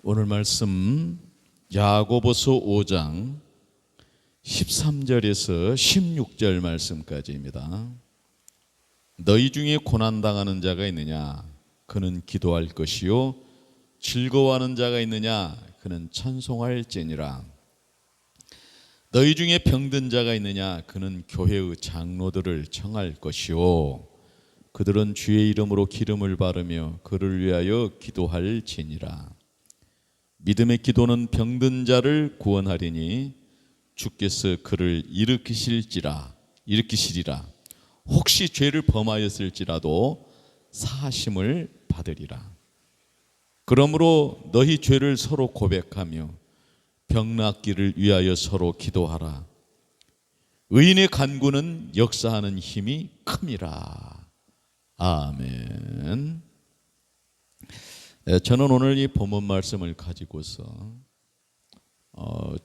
오늘 말씀 야고보서 5장 13절에서 16절 말씀까지입니다. 너희 중에 고난당하는 자가 있느냐? 그는 기도할 것이요 즐거워하는 자가 있느냐? 그는 찬송할지니라. 너희 중에 병든 자가 있느냐? 그는 교회의 장로들을 청할 것이요 그들은 주의 이름으로 기름을 바르며 그를 위하여 기도할지니라. 믿음의 기도는 병든 자를 구원하리니 주께서 그를 일으키시리라. 혹시 죄를 범하였을지라도 사하심을 받으리라. 그러므로 너희 죄를 서로 고백하며 병 낫기를 위하여 서로 기도하라. 의인의 간구는 역사하는 힘이 큼이라. 아멘. 저는 오늘 이 본문 말씀을 가지고서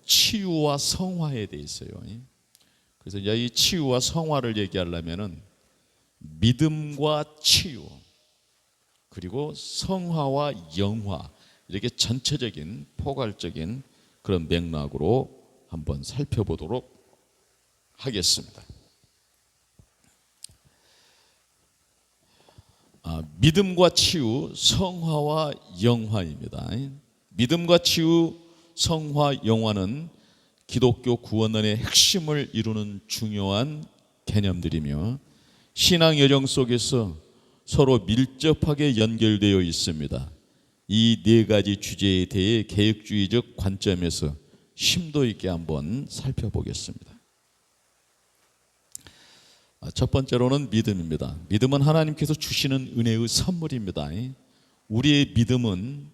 치유와 성화에 대해서요. 그래서 이제 이 치유와 성화를 얘기하려면은 믿음과 치유 그리고 성화와 영화 이렇게 전체적인 포괄적인 그런 맥락으로 한번 살펴보도록 하겠습니다. 믿음과 치유, 성화와 영화입니다. 믿음과 치유, 성화, 영화는 기독교 구원론의 핵심을 이루는 중요한 개념들이며 신앙 여정 속에서 서로 밀접하게 연결되어 있습니다. 이 네 가지 주제에 대해 개혁주의적 관점에서 심도 있게 한번 살펴보겠습니다. 첫 번째로는 믿음입니다. 믿음은 하나님께서 주시는 은혜의 선물입니다. 우리의 믿음은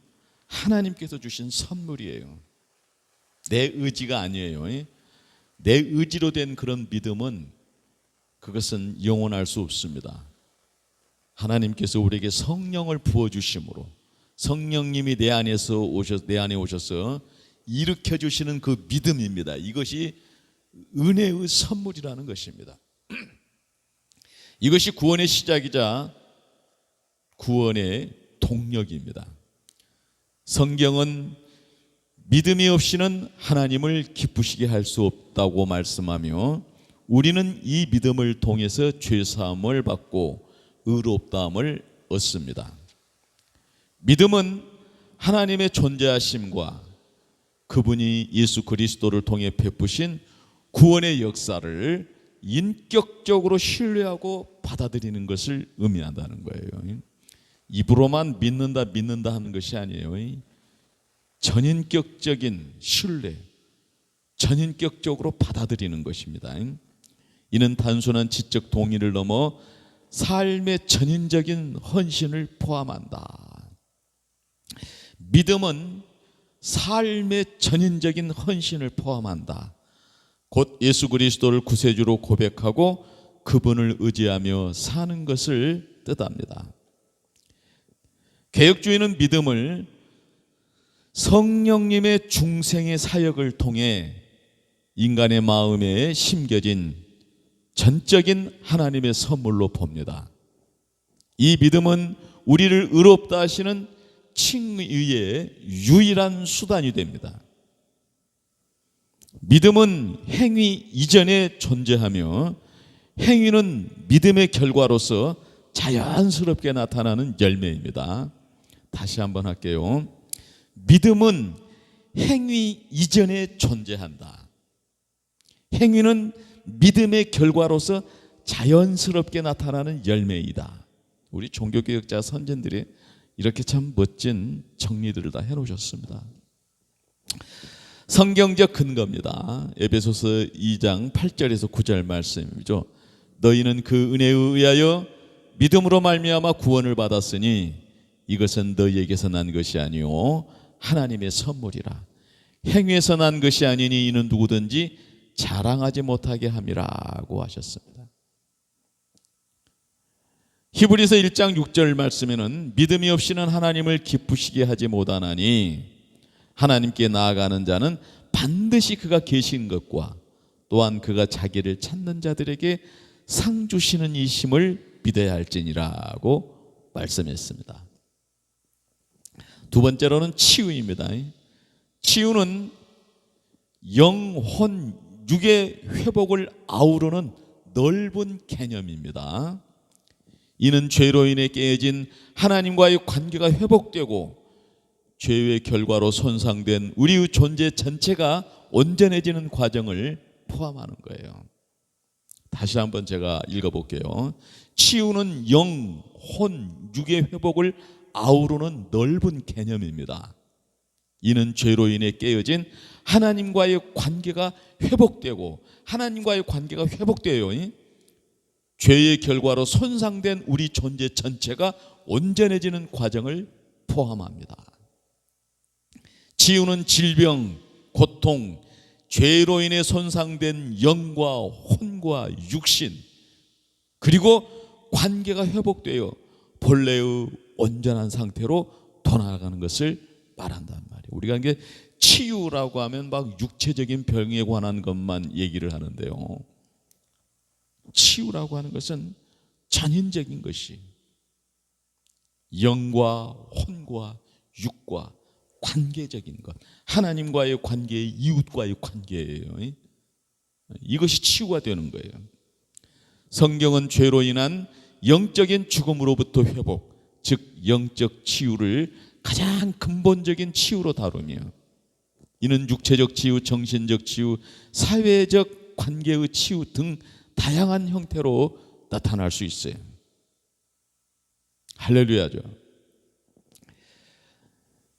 하나님께서 주신 선물이에요. 내 의지가 아니에요. 내 의지로 된 그런 믿음은 그것은 영원할 수 없습니다. 하나님께서 우리에게 성령을 부어주심으로 성령님이 내 안에 오셔서 일으켜 주시는 그 믿음입니다. 이것이 은혜의 선물이라는 것입니다. 이것이 구원의 시작이자 구원의 동력입니다. 성경은 믿음이 없이는 하나님을 기쁘시게 할 수 없다고 말씀하며 우리는 이 믿음을 통해서 죄사함을 받고 의롭다함을 얻습니다. 믿음은 하나님의 존재하심과 그분이 예수 그리스도를 통해 베푸신 구원의 역사를 인격적으로 신뢰하고 받아들이는 것을 의미한다는 거예요. 입으로만 믿는다 하는 것이 아니에요. 전인격적인 신뢰, 전인격적으로 받아들이는 것입니다. 이는 단순한 지적 동의를 넘어 삶의 전인적인 헌신을 포함한다. 믿음은 삶의 전인적인 헌신을 포함한다. 곧 예수 그리스도를 구세주로 고백하고 그분을 의지하며 사는 것을 뜻합니다. 개혁주의는 믿음을 성령님의 중생의 사역을 통해 인간의 마음에 심겨진 전적인 하나님의 선물로 봅니다. 이 믿음은 우리를 의롭다 하시는 칭의의 유일한 수단이 됩니다. 믿음은 행위 이전에 존재하며 행위는 믿음의 결과로서 자연스럽게 나타나는 열매입니다. 다시 한번 할게요. 믿음은 행위 이전에 존재한다. 행위는 믿음의 결과로서 자연스럽게 나타나는 열매이다. 우리 종교개혁자 선진들이 이렇게 참 멋진 정리들을 다 해놓으셨습니다. 성경적 근거입니다. 에베소서 2장 8절에서 9절 말씀이죠. 너희는 그 은혜에 의하여 믿음으로 말미암아 구원을 받았으니 이것은 너희에게서 난 것이 아니요 하나님의 선물이라. 행위에서 난 것이 아니니 이는 누구든지 자랑하지 못하게 함이라고 하셨습니다. 히브리서 1장 6절 말씀에는 믿음이 없이는 하나님을 기쁘시게 하지 못하나니 하나님께 나아가는 자는 반드시 그가 계신 것과 또한 그가 자기를 찾는 자들에게 상 주시는 이심을 믿어야 할지니라고 말씀했습니다. 두 번째로는 치유입니다. 치유는 영혼, 육의 회복을 아우르는 넓은 개념입니다. 이는 죄로 인해 깨어진 하나님과의 관계가 회복되고 죄의 결과로 손상된 우리의 존재 전체가 온전해지는 과정을 포함하는 거예요. 다시 한번 제가 읽어볼게요. 치유는 영, 혼, 육의 회복을 아우르는 넓은 개념입니다. 이는 죄로 인해 깨어진 하나님과의 관계가 회복되고, 하나님과의 관계가 회복돼요. 죄의 결과로 손상된 우리 존재 전체가 온전해지는 과정을 포함합니다. 치유는 질병, 고통, 죄로 인해 손상된 영과 혼과 육신, 그리고 관계가 회복되어 본래의 온전한 상태로 돌아가는 것을 말한단 말이에요. 우리가 이게 치유라고 하면 막 육체적인 병에 관한 것만 얘기를 하는데요, 치유라고 하는 것은 전인적인 것이 영과 혼과 육과 관계적인 것, 하나님과의 관계, 이웃과의 관계예요. 이것이 치유가 되는 거예요. 성경은 죄로 인한 영적인 죽음으로부터 회복, 즉 영적 치유를 가장 근본적인 치유로 다루며, 이는 육체적 치유, 정신적 치유, 사회적 관계의 치유 등 다양한 형태로 나타날 수 있어요. 할렐루야죠.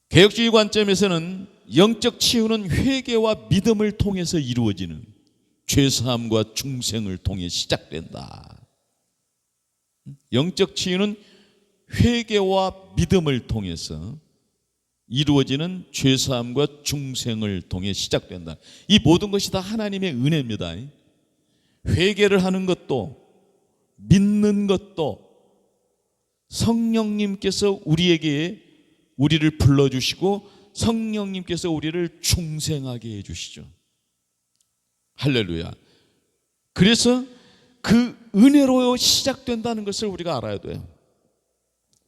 개혁주의 관점에서는 영적 치유는 회개와 믿음을 통해서 이루어지는, 죄사함과 중생을 통해 시작된다. 영적 치유는 회개와 믿음을 통해서 이루어지는 죄사함과 중생을 통해 시작된다. 이 모든 것이 다 하나님의 은혜입니다. 회개를 하는 것도, 믿는 것도 성령님께서 우리를 불러주시고 성령님께서 우리를 중생하게 해주시죠. 할렐루야. 그래서 그 은혜로 시작된다는 것을 우리가 알아야 돼요.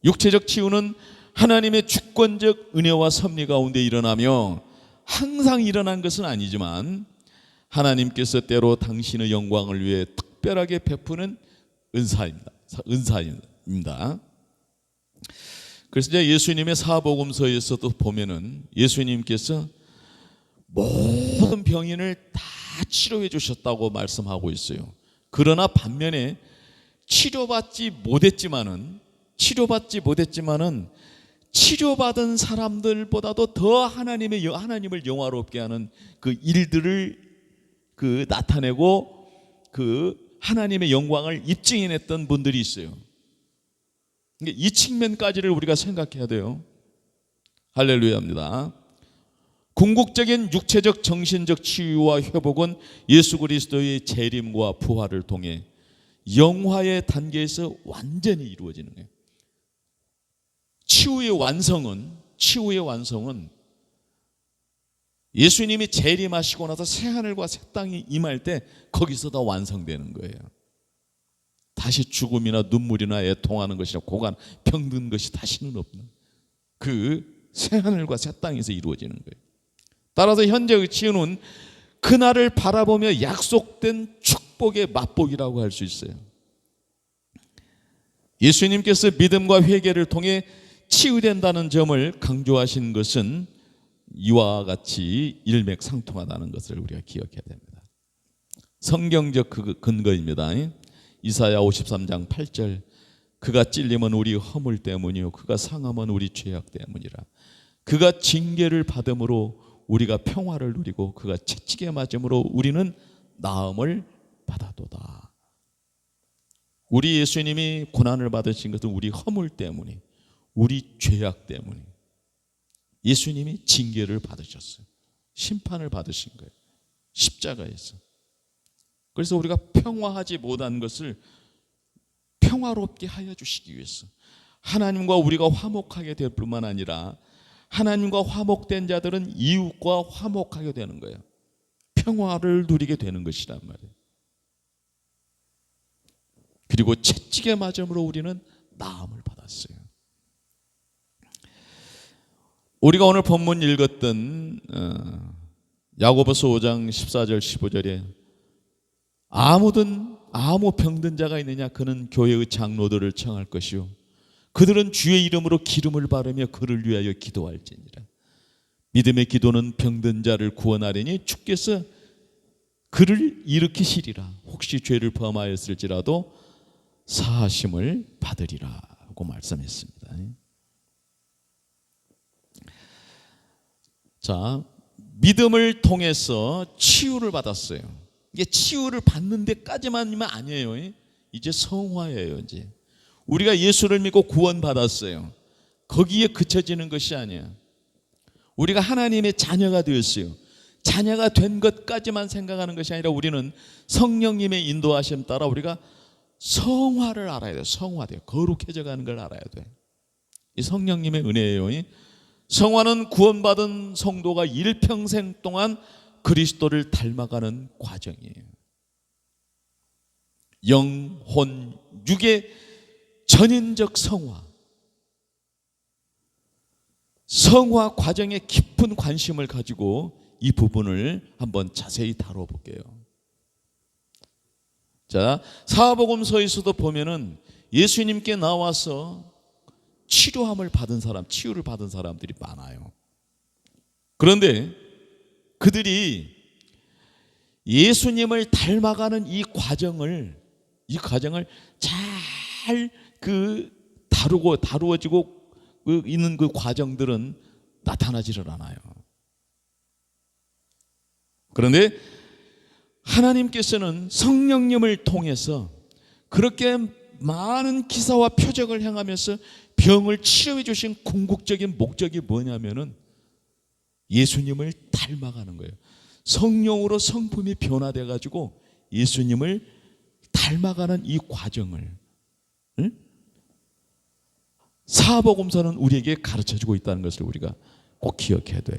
육체적 치유는 하나님의 주권적 은혜와 섭리 가운데 일어나며, 항상 일어난 것은 아니지만 하나님께서 때로 당신의 영광을 위해 특별하게 베푸는 은사입니다. 그래서 이제 예수님의 사복음서에서도 보면은 예수님께서 모든 병인을 다 치료해 주셨다고 말씀하고 있어요. 그러나 반면에 치료받지 못했지만은 치료받은 사람들보다도 더 하나님을 영화롭게 하는 그 일들을 나타내고 하나님의 영광을 입증해냈던 분들이 있어요. 이 측면까지를 우리가 생각해야 돼요. 할렐루야입니다. 궁극적인 육체적 정신적 치유와 회복은 예수 그리스도의 재림과 부활을 통해 영화의 단계에서 완전히 이루어지는 거예요. 치유의 완성은 예수님이 재림하시고 나서 새하늘과 새 땅이 임할 때 거기서 다 완성되는 거예요. 다시 죽음이나 눈물이나 애통하는 것이나 고관, 병든 것이 다시는 없는 그 새하늘과 새 땅에서 이루어지는 거예요. 따라서 현재의 치유는 그날을 바라보며 약속된 축복의 맛보기라고 할 수 있어요. 예수님께서 믿음과 회개를 통해 치유된다는 점을 강조하신 것은 이와 같이 일맥상통하다는 것을 우리가 기억해야 됩니다. 성경적 근거입니다. 이사야 53장 8절, 그가 찔림은 우리 허물 때문이요 그가 상함은 우리 죄악 때문이라. 그가 징계를 받음으로 우리가 평화를 누리고 그가 채찍에 맞음으로 우리는 나음을 받아도다. 우리 예수님이 고난을 받으신 것은 우리 허물 때문에, 우리 죄악 때문에 예수님이 징계를 받으셨어요. 심판을 받으신 거예요. 십자가에서. 그래서 우리가 평화하지 못한 것을 평화롭게 하여 주시기 위해서 하나님과 우리가 화목하게 될 뿐만 아니라 하나님과 화목된 자들은 이웃과 화목하게 되는 거예요. 평화를 누리게 되는 것이란 말이에요. 그리고 채찍에 맞음으로 우리는 나음을 받았어요. 우리가 오늘 본문 읽었던 야고보서 5장 14절 15절에 아무 병든 자가 있느냐 그는 교회의 장로들을 청할 것이요 그들은 주의 이름으로 기름을 바르며 그를 위하여 기도할지니라. 믿음의 기도는 병든 자를 구원하려니 주께서 그를 일으키시리라. 혹시 죄를 범하였을지라도 사하심을 받으리라고 말씀했습니다. 자, 믿음을 통해서 치유를 받았어요. 이게 치유를 받는 데까지만이면 아니에요. 이제 성화예요. 이제 우리가 예수를 믿고 구원받았어요. 거기에 그쳐지는 것이 아니야. 우리가 하나님의 자녀가 되었어요. 자녀가 된 것까지만 생각하는 것이 아니라 우리는 성령님의 인도하심 따라 우리가 성화를 알아야 돼요. 성화돼요. 거룩해져 가는 걸 알아야 돼. 이 성령님의 은혜예요. 성화는 구원받은 성도가 일평생 동안 그리스도를 닮아가는 과정이에요. 영혼, 육의 전인적 성화. 성화 과정에 깊은 관심을 가지고 이 부분을 한번 자세히 다뤄볼게요. 자, 사복음서에서도 보면은 예수님께 나와서 치료를 받은 사람들이 많아요. 그런데 그들이 예수님을 닮아가는 이 과정을 잘 다루어지고 있는 그 과정들은 나타나지를 않아요. 그런데 하나님께서는 성령님을 통해서 그렇게 많은 기사와 표적을 행하면서 병을 치료해 주신 궁극적인 목적이 뭐냐면은 예수님을 닮아가는 거예요. 성령으로 성품이 변화돼 가지고 예수님을 닮아가는 이 과정을 사복음서는 우리에게 가르쳐주고 있다는 것을 우리가 꼭 기억해야 돼요.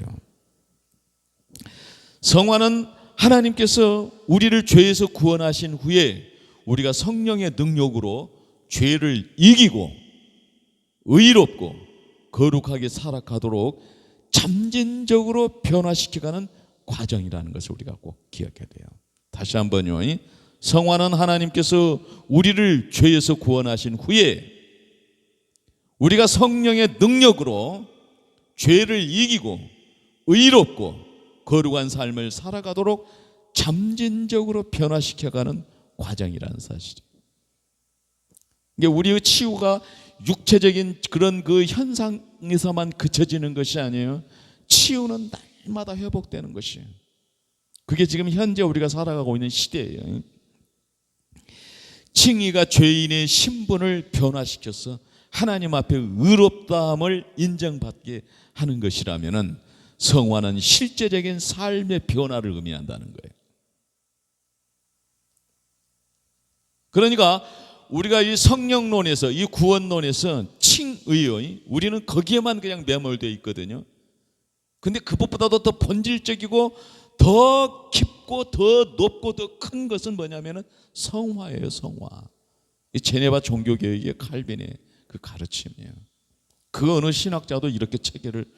성화는 하나님께서 우리를 죄에서 구원하신 후에 우리가 성령의 능력으로 죄를 이기고 의롭고 거룩하게 살아가도록 점진적으로 변화시켜가는 과정이라는 것을 우리가 꼭 기억해야 돼요. 다시 한번요. 성화는 하나님께서 우리를 죄에서 구원하신 후에 우리가 성령의 능력으로 죄를 이기고 의롭고 거룩한 삶을 살아가도록 점진적으로 변화시켜가는 과정이라는 사실이에요. 이게 우리의 치유가 육체적인 그런 그 현상에서만 그쳐지는 것이 아니에요. 치유는 날마다 회복되는 것이에요. 그게 지금 현재 우리가 살아가고 있는 시대예요. 칭의가 죄인의 신분을 변화시켜서 하나님 앞에 의롭다함을 인정받게 하는 것이라면은 성화는 실제적인 삶의 변화를 의미한다는 거예요. 그러니까 우리가 이 성령론에서 이 구원론에서 칭의의 우리는 거기에만 그냥 매몰되어 있거든요. 근데 그것보다도 더 본질적이고 더 깊고 더 높고 더 큰 것은 뭐냐면은 성화예요. 성화. 이 제네바 종교개혁의 칼빈의 그 가르침이에요. 그 어느 신학자도 이렇게 체계를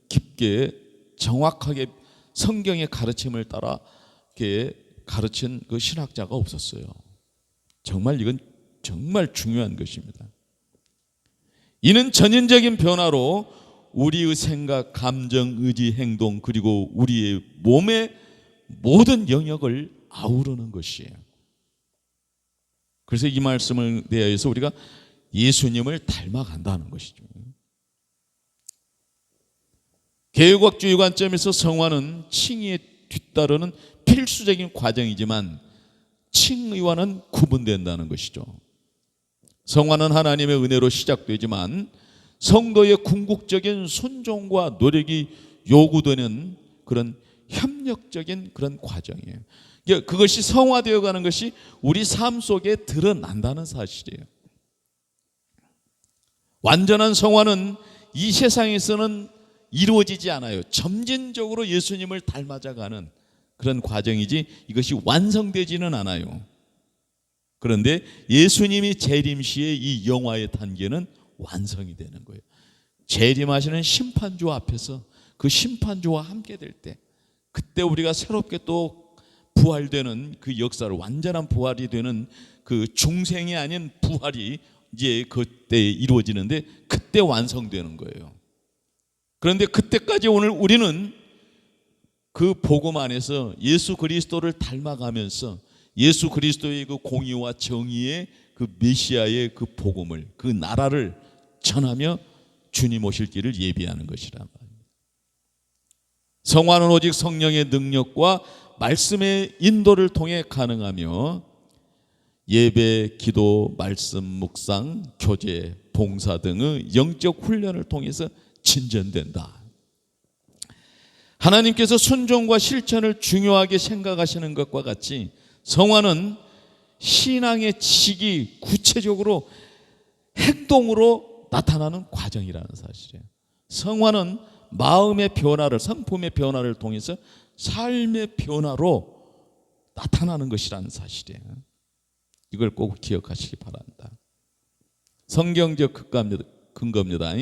깊게 정확하게 성경의 가르침을 따라 이렇게 가르친 그 신학자가 없었어요. 정말 이건 정말 중요한 것입니다. 이는 전인적인 변화로 우리의 생각, 감정, 의지, 행동 그리고 우리의 몸의 모든 영역을 아우르는 것이에요. 그래서 이 말씀을 대하여서 우리가 예수님을 닮아간다는 것이죠. 개혁학주의 관점에서 성화는 칭의에 뒤따르는 필수적인 과정이지만 칭의와는 구분된다는 것이죠. 성화는 하나님의 은혜로 시작되지만 성도의 궁극적인 순종과 노력이 요구되는 그런 협력적인 그런 과정이에요. 그것이 성화되어 가는 것이 우리 삶 속에 드러난다는 사실이에요. 완전한 성화는 이 세상에서는 이루어지지 않아요. 점진적으로 예수님을 닮아가는 그런 과정이지 이것이 완성되지는 않아요. 그런데 예수님이 재림시에 이 영화의 단계는 완성이 되는 거예요. 재림하시는 심판주 앞에서 그 심판주와 함께 될 때, 그때 우리가 새롭게 또 부활되는 그 역사를, 완전한 부활이 되는 그 중생이 아닌 부활이 이제 그때 이루어지는데, 그때 완성되는 거예요. 그런데 그때까지 오늘 우리는 그 복음 안에서 예수 그리스도를 닮아가면서 예수 그리스도의 그 공의와 정의의 그 메시아의 그 복음을, 그 나라를 전하며 주님 오실 길을 예비하는 것이란 말입니다. 성화는 오직 성령의 능력과 말씀의 인도를 통해 가능하며 예배, 기도, 말씀, 묵상, 교제, 봉사 등의 영적 훈련을 통해서 진전된다. 하나님께서 순종과 실천을 중요하게 생각하시는 것과 같이 성화는 신앙의 지식이 구체적으로 행동으로 나타나는 과정이라는 사실이에요. 성화는 마음의 변화를, 성품의 변화를 통해서 삶의 변화로 나타나는 것이라는 사실이에요. 이걸 꼭 기억하시기 바랍니다. 성경적 근거입니다.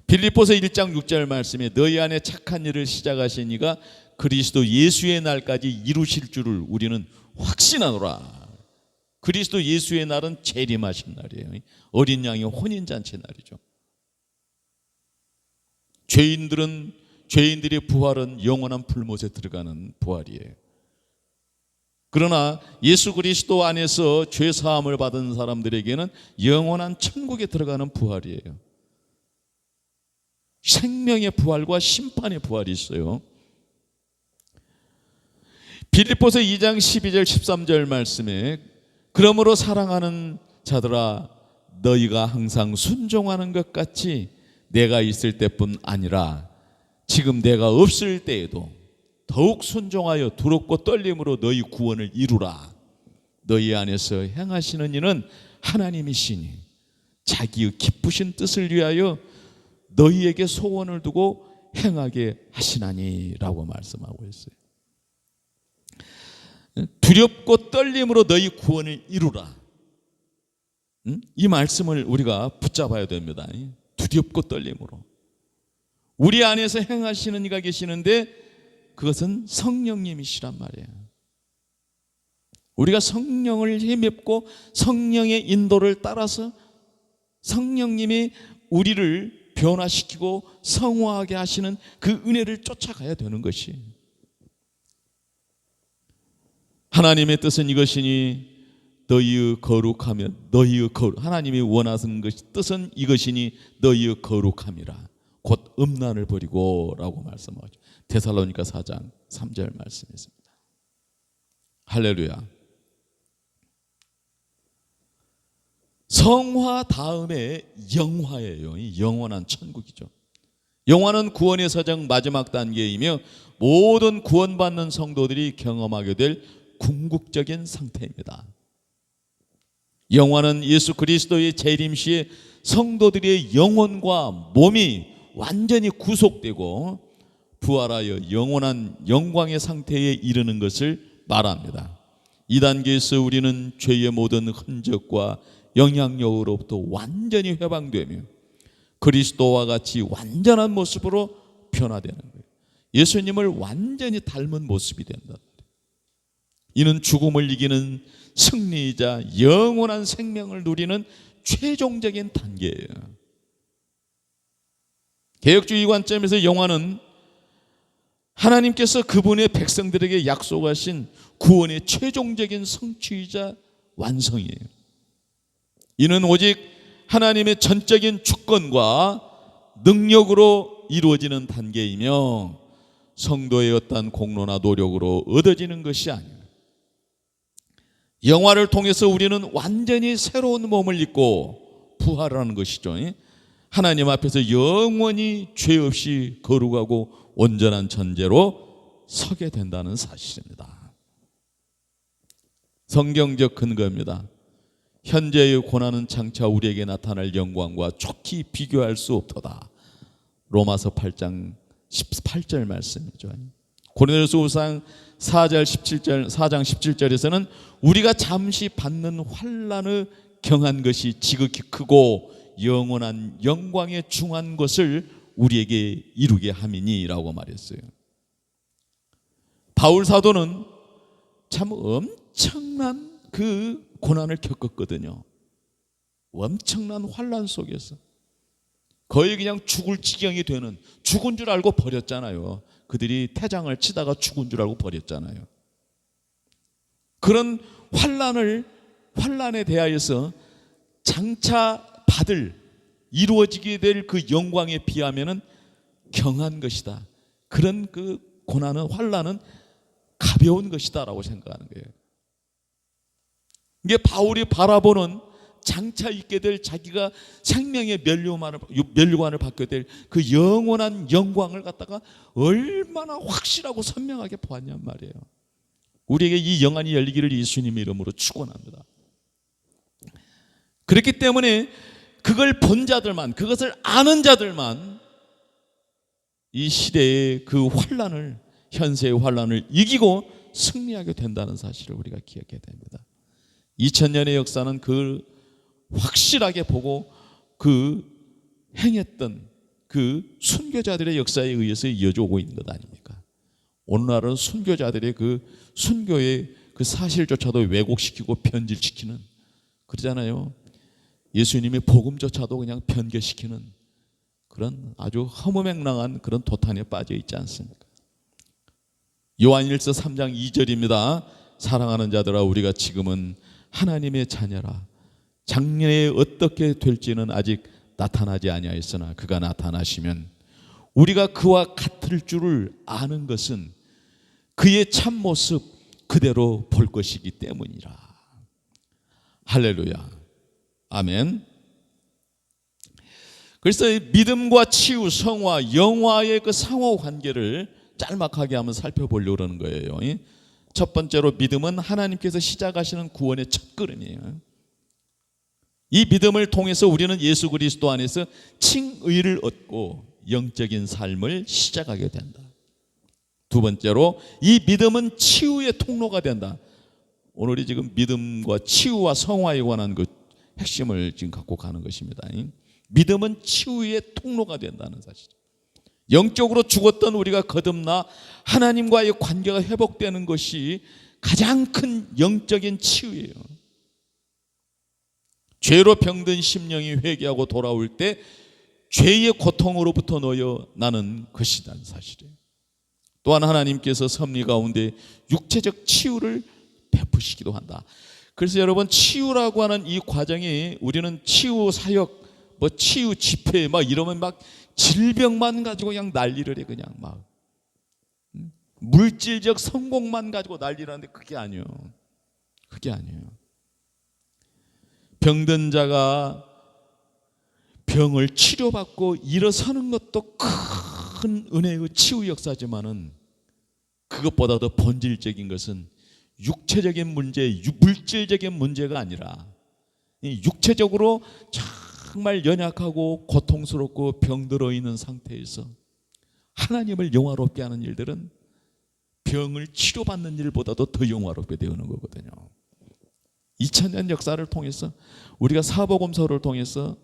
빌립보서 1장 6절 말씀에 너희 안에 착한 일을 시작하신 이가 그리스도 예수의 날까지 이루실 줄을 우리는 확신하노라. 그리스도 예수의 날은 재림하신 날이에요. 어린 양의 혼인잔치 날이죠. 죄인들의 부활은 영원한 불못에 들어가는 부활이에요. 그러나 예수 그리스도 안에서 죄 사함을 받은 사람들에게는 영원한 천국에 들어가는 부활이에요. 생명의 부활과 심판의 부활이 있어요. 빌립보서 2장 12절 13절 말씀에 그러므로 사랑하는 자들아 너희가 항상 순종하는 것 같이 내가 있을 때뿐 아니라 지금 내가 없을 때에도 더욱 순종하여 두렵고 떨림으로 너희 구원을 이루라. 너희 안에서 행하시는 이는 하나님이시니 자기의 기쁘신 뜻을 위하여 너희에게 소원을 두고 행하게 하시나니 라고 말씀하고 있어요. 두렵고 떨림으로 너희 구원을 이루라. 이 말씀을 우리가 붙잡아야 됩니다. 두렵고 떨림으로. 우리 안에서 행하시는 이가 계시는데 그것은 성령님이시란 말이에요. 우리가 성령을 힘입고 성령의 인도를 따라서 성령님이 우리를 변화시키고 성화하게 하시는 그 은혜를 쫓아가야 되는 것이, 하나님의 뜻은 이것이니 너희의 거룩하며 하나님이 원하는 뜻은 이것이니 너희의 거룩함이라 곧 음란을 버리고 라고 말씀하죠. 데살로니가 4장 3절 말씀이십니다. 할렐루야. 성화 다음에 영화예요. 영원한 천국이죠. 영화는 구원의 사정 마지막 단계이며 모든 구원받는 성도들이 경험하게 될 궁극적인 상태입니다. 영화는 예수 그리스도의 재림 시에 성도들의 영혼과 몸이 완전히 구속되고 부활하여 영원한 영광의 상태에 이르는 것을 말합니다. 이 단계에서 우리는 죄의 모든 흔적과 영향력으로부터 완전히 해방되며 그리스도와 같이 완전한 모습으로 변화되는 거예요. 예수님을 완전히 닮은 모습이 된다. 이는 죽음을 이기는 승리이자 영원한 생명을 누리는 최종적인 단계예요. 개혁주의 관점에서 영화는 하나님께서 그분의 백성들에게 약속하신 구원의 최종적인 성취이자 완성이에요. 이는 오직 하나님의 전적인 주권과 능력으로 이루어지는 단계이며 성도의 어떤 공로나 노력으로 얻어지는 것이 아니에요. 영화를 통해서 우리는 완전히 새로운 몸을 입고 부활하는 것이죠. 하나님 앞에서 영원히 죄 없이 거룩하고 온전한 존재로 서게 된다는 사실입니다. 성경적 근거입니다. 현재의 고난은 장차 우리에게 나타날 영광과 촉히 비교할 수 없도다. 로마서 8장 18절 말씀이죠. 고린도후서 4장 17절에서는 우리가 잠시 받는 환난의 경한 것이 지극히 크고 영원한 영광에 중한 것을 우리에게 이루게 함이니라고 말했어요. 바울 사도는 참 엄청난 그 고난을 겪었거든요. 엄청난 환난 속에서 거의 그냥 죽을 지경이 되는, 죽은 줄 알고 버렸잖아요. 그들이 태장을 치다가 죽은 줄 알고 버렸잖아요. 그런 환난에 대하여서 장차 받을, 이루어지게 될 그 영광에 비하면은 경한 것이다. 그런 그 고난은, 환난은 가벼운 것이다라고 생각하는 거예요. 이게 바울이 바라보는 장차 있게 될 자기가 생명의 면류관을 받게 될 그 영원한 영광을 갖다가 얼마나 확실하고 선명하게 보았냔 말이에요. 우리에게 이 영안이 열리기를 예수님의 이름으로 축원합니다. 그렇기 때문에 그걸 본 자들만, 그것을 아는 자들만 이 시대의 그 환난을, 현세의 환난을 이기고 승리하게 된다는 사실을 우리가 기억해야 됩니다. 2000년의 역사는 그 확실하게 보고 그 행했던 그 순교자들의 역사에 의해서 이어져 오고 있는 것 아닙니까? 오늘날은 순교자들의 그 순교의 그 사실조차도 왜곡시키고 변질시키는, 그러잖아요. 예수님의 복음조차도 그냥 변개시키는 그런 아주 허무맹랑한 그런 도탄에 빠져 있지 않습니까? 요한일서 3장 2절입니다. 사랑하는 자들아, 우리가 지금은 하나님의 자녀라. 장래에 어떻게 될지는 아직 나타나지 아니하였으나 그가 나타나시면 우리가 그와 같을 줄을 아는 것은 그의 참모습 그대로 볼 것이기 때문이라. 할렐루야, 아멘. 그래서 믿음과 치유, 성화, 영화의 그 상호관계를 짤막하게 한번 살펴보려고 그러는 거예요. 첫 번째로, 믿음은 하나님께서 시작하시는 구원의 첫걸음이에요. 이 믿음을 통해서 우리는 예수 그리스도 안에서 칭의를 얻고 영적인 삶을 시작하게 된다. 두 번째로, 이 믿음은 치유의 통로가 된다. 오늘이 지금 믿음과 치유와 성화에 관한 그 핵심을 지금 갖고 가는 것입니다. 믿음은 치유의 통로가 된다는 사실. 영적으로 죽었던 우리가 거듭나 하나님과의 관계가 회복되는 것이 가장 큰 영적인 치유예요. 죄로 병든 심령이 회개하고 돌아올 때 죄의 고통으로부터 놓여 나는 것이라는 사실이에요. 또한 하나님께서 섭리 가운데 육체적 치유를 베푸시기도 한다. 그래서 여러분, 치유라고 하는 이 과정이, 우리는 치유 사역, 치유 집회 이러면 질병만 가지고 그냥 난리를 해. 그냥 물질적 성공만 가지고 난리를 하는데 그게 아니에요. 그게 아니에요. 병든 자가 병을 치료받고 일어서는 것도 큰 은혜의 치유 역사지만은 그것보다 더 본질적인 것은 육체적인 문제, 물질적인 문제가 아니라 육체적으로 정말 연약하고 고통스럽고 병들어 있는 상태에서 하나님을 영화롭게 하는 일들은 병을 치료받는 일보다도 더 영화롭게 되는 거거든요. 2000년 역사를 통해서, 우리가 사복음서를 통해서,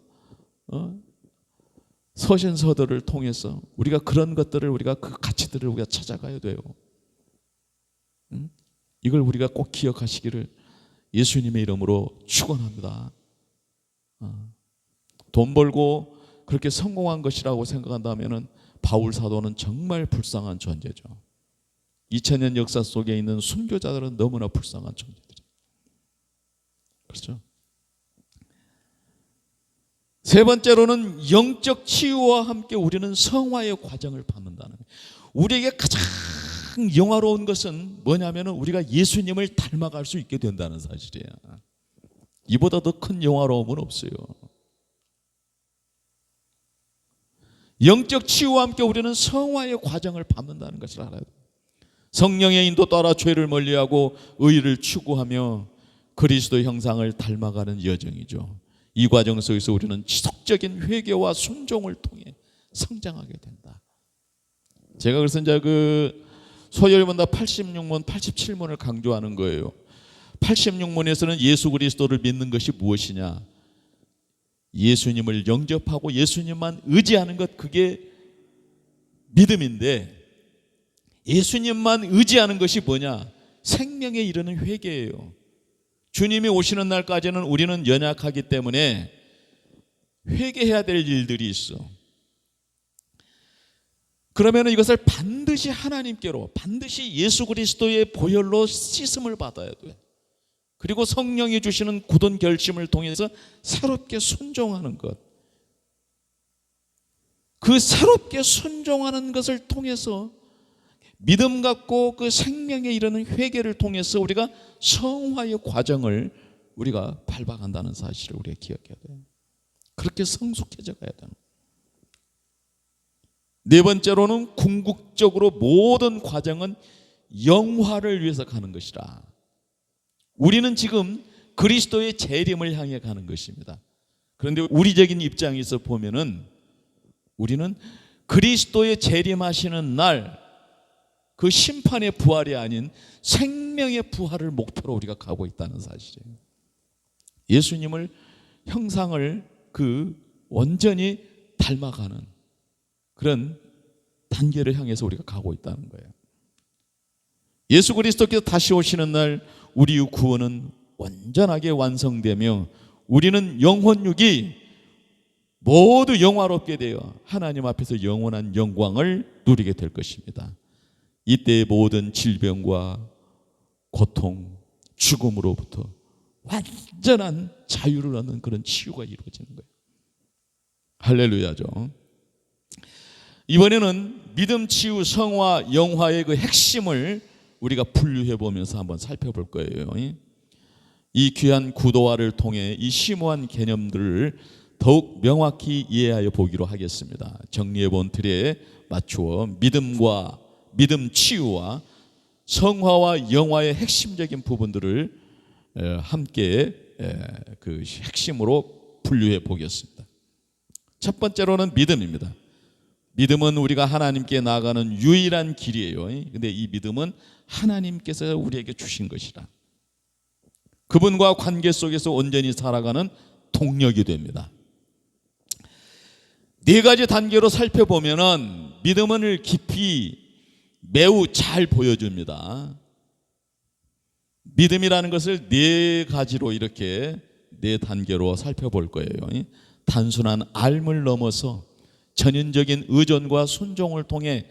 서신서들을 통해서 우리가 그런 것들을, 우리가 그 가치들을 우리가 찾아가야 돼요. 이걸 우리가 꼭 기억하시기를 예수님의 이름으로 축원합니다. 돈 벌고 그렇게 성공한 것이라고 생각한다면 바울 사도는 정말 불쌍한 존재죠. 2000년 역사 속에 있는 순교자들은 너무나 불쌍한 존재들이에요. 그렇죠? 세 번째로는, 영적 치유와 함께 우리는 성화의 과정을 받는다는 거예요. 우리에게 가장 영화로운 것은 뭐냐면 우리가 예수님을 닮아갈 수 있게 된다는 사실이에요. 이보다 더 큰 영화로움은 없어요. 영적 치유와 함께 우리는 성화의 과정을 밟는다는 것을 알아야 돼요. 성령의 인도 따라 죄를 멀리하고 의를 추구하며 그리스도 형상을 닮아가는 여정이죠. 이 과정 속에서 우리는 지속적인 회개와 순종을 통해 성장하게 된다. 제가 그래서 이제 그 소열문답 86문, 87문을 강조하는 거예요. 86문에서는 예수 그리스도를 믿는 것이 무엇이냐? 예수님을 영접하고 예수님만 의지하는 것, 그게 믿음인데, 예수님만 의지하는 것이 뭐냐? 생명에 이르는 회개예요. 주님이 오시는 날까지는 우리는 연약하기 때문에 회개해야 될 일들이 있어. 그러면 이것을 반드시 하나님께로, 반드시 예수 그리스도의 보혈로 씻음을 받아야 돼. 그리고 성령이 주시는 굳은 결심을 통해서 새롭게 순종하는 것, 그 새롭게 순종하는 것을 통해서 믿음 갖고 그 생명에 이르는 회개를 통해서 우리가 성화의 과정을 우리가 밟아간다는 사실을 우리가 기억해야 돼요. 그렇게 성숙해져 가야 되는. 네 번째로는 궁극적으로 모든 과정은 영화를 위해서 가는 것이라. 우리는 지금 그리스도의 재림을 향해 가는 것입니다. 그런데 우리적인 입장에서 보면은 우리는 그리스도의 재림하시는 날, 그 심판의 부활이 아닌 생명의 부활을 목표로 우리가 가고 있다는 사실이에요. 예수님을 형상을 완전히 닮아가는 그런 단계를 향해서 우리가 가고 있다는 거예요. 예수 그리스도께서 다시 오시는 날 우리의 구원은 완전하게 완성되며 우리는 영혼육이 모두 영화롭게 되어 하나님 앞에서 영원한 영광을 누리게 될 것입니다. 이때 모든 질병과 고통, 죽음으로부터 완전한 자유를 얻는 그런 치유가 이루어지는 거예요. 할렐루야죠. 이번에는 믿음, 치유, 성화, 영화의 그 핵심을 우리가 분류해 보면서 한번 살펴볼 거예요. 이 귀한 구도화를 통해 이 심오한 개념들을 더욱 명확히 이해하여 보기로 하겠습니다. 정리해 본 틀에 맞추어 믿음, 치유와 성화와 영화의 핵심적인 부분들을 함께 그 핵심으로 분류해 보겠습니다. 첫 번째로는 믿음입니다. 믿음은 우리가 하나님께 나아가는 유일한 길이에요. 근데 이 믿음은 하나님께서 우리에게 주신 것이라. 그분과 관계 속에서 온전히 살아가는 동력이 됩니다. 네 가지 단계로 살펴보면은 믿음을 깊이 매우 잘 보여줍니다. 믿음이라는 것을 네 가지로 이렇게 네 단계로 살펴볼 거예요. 단순한 알물 넘어서 전인적인 의존과 순종을 통해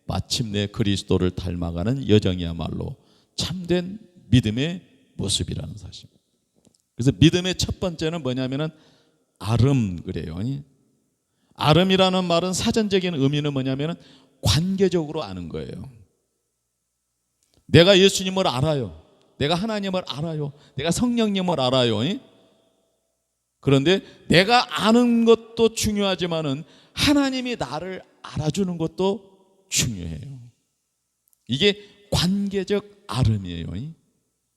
마침내 그리스도를 닮아가는 여정이야말로 참된 믿음의 모습이라는 사실. 그래서 믿음의 첫 번째는 뭐냐면은 아름 그래요. 아름이라는 말은 사전적인 의미는 뭐냐면은 관계적으로 아는 거예요. 내가 예수님을 알아요. 내가 하나님을 알아요. 내가 성령님을 알아요. 그런데 내가 아는 것도 중요하지만은 하나님이 나를 알아주는 것도 중요해요. 이게 관계적 아름이에요.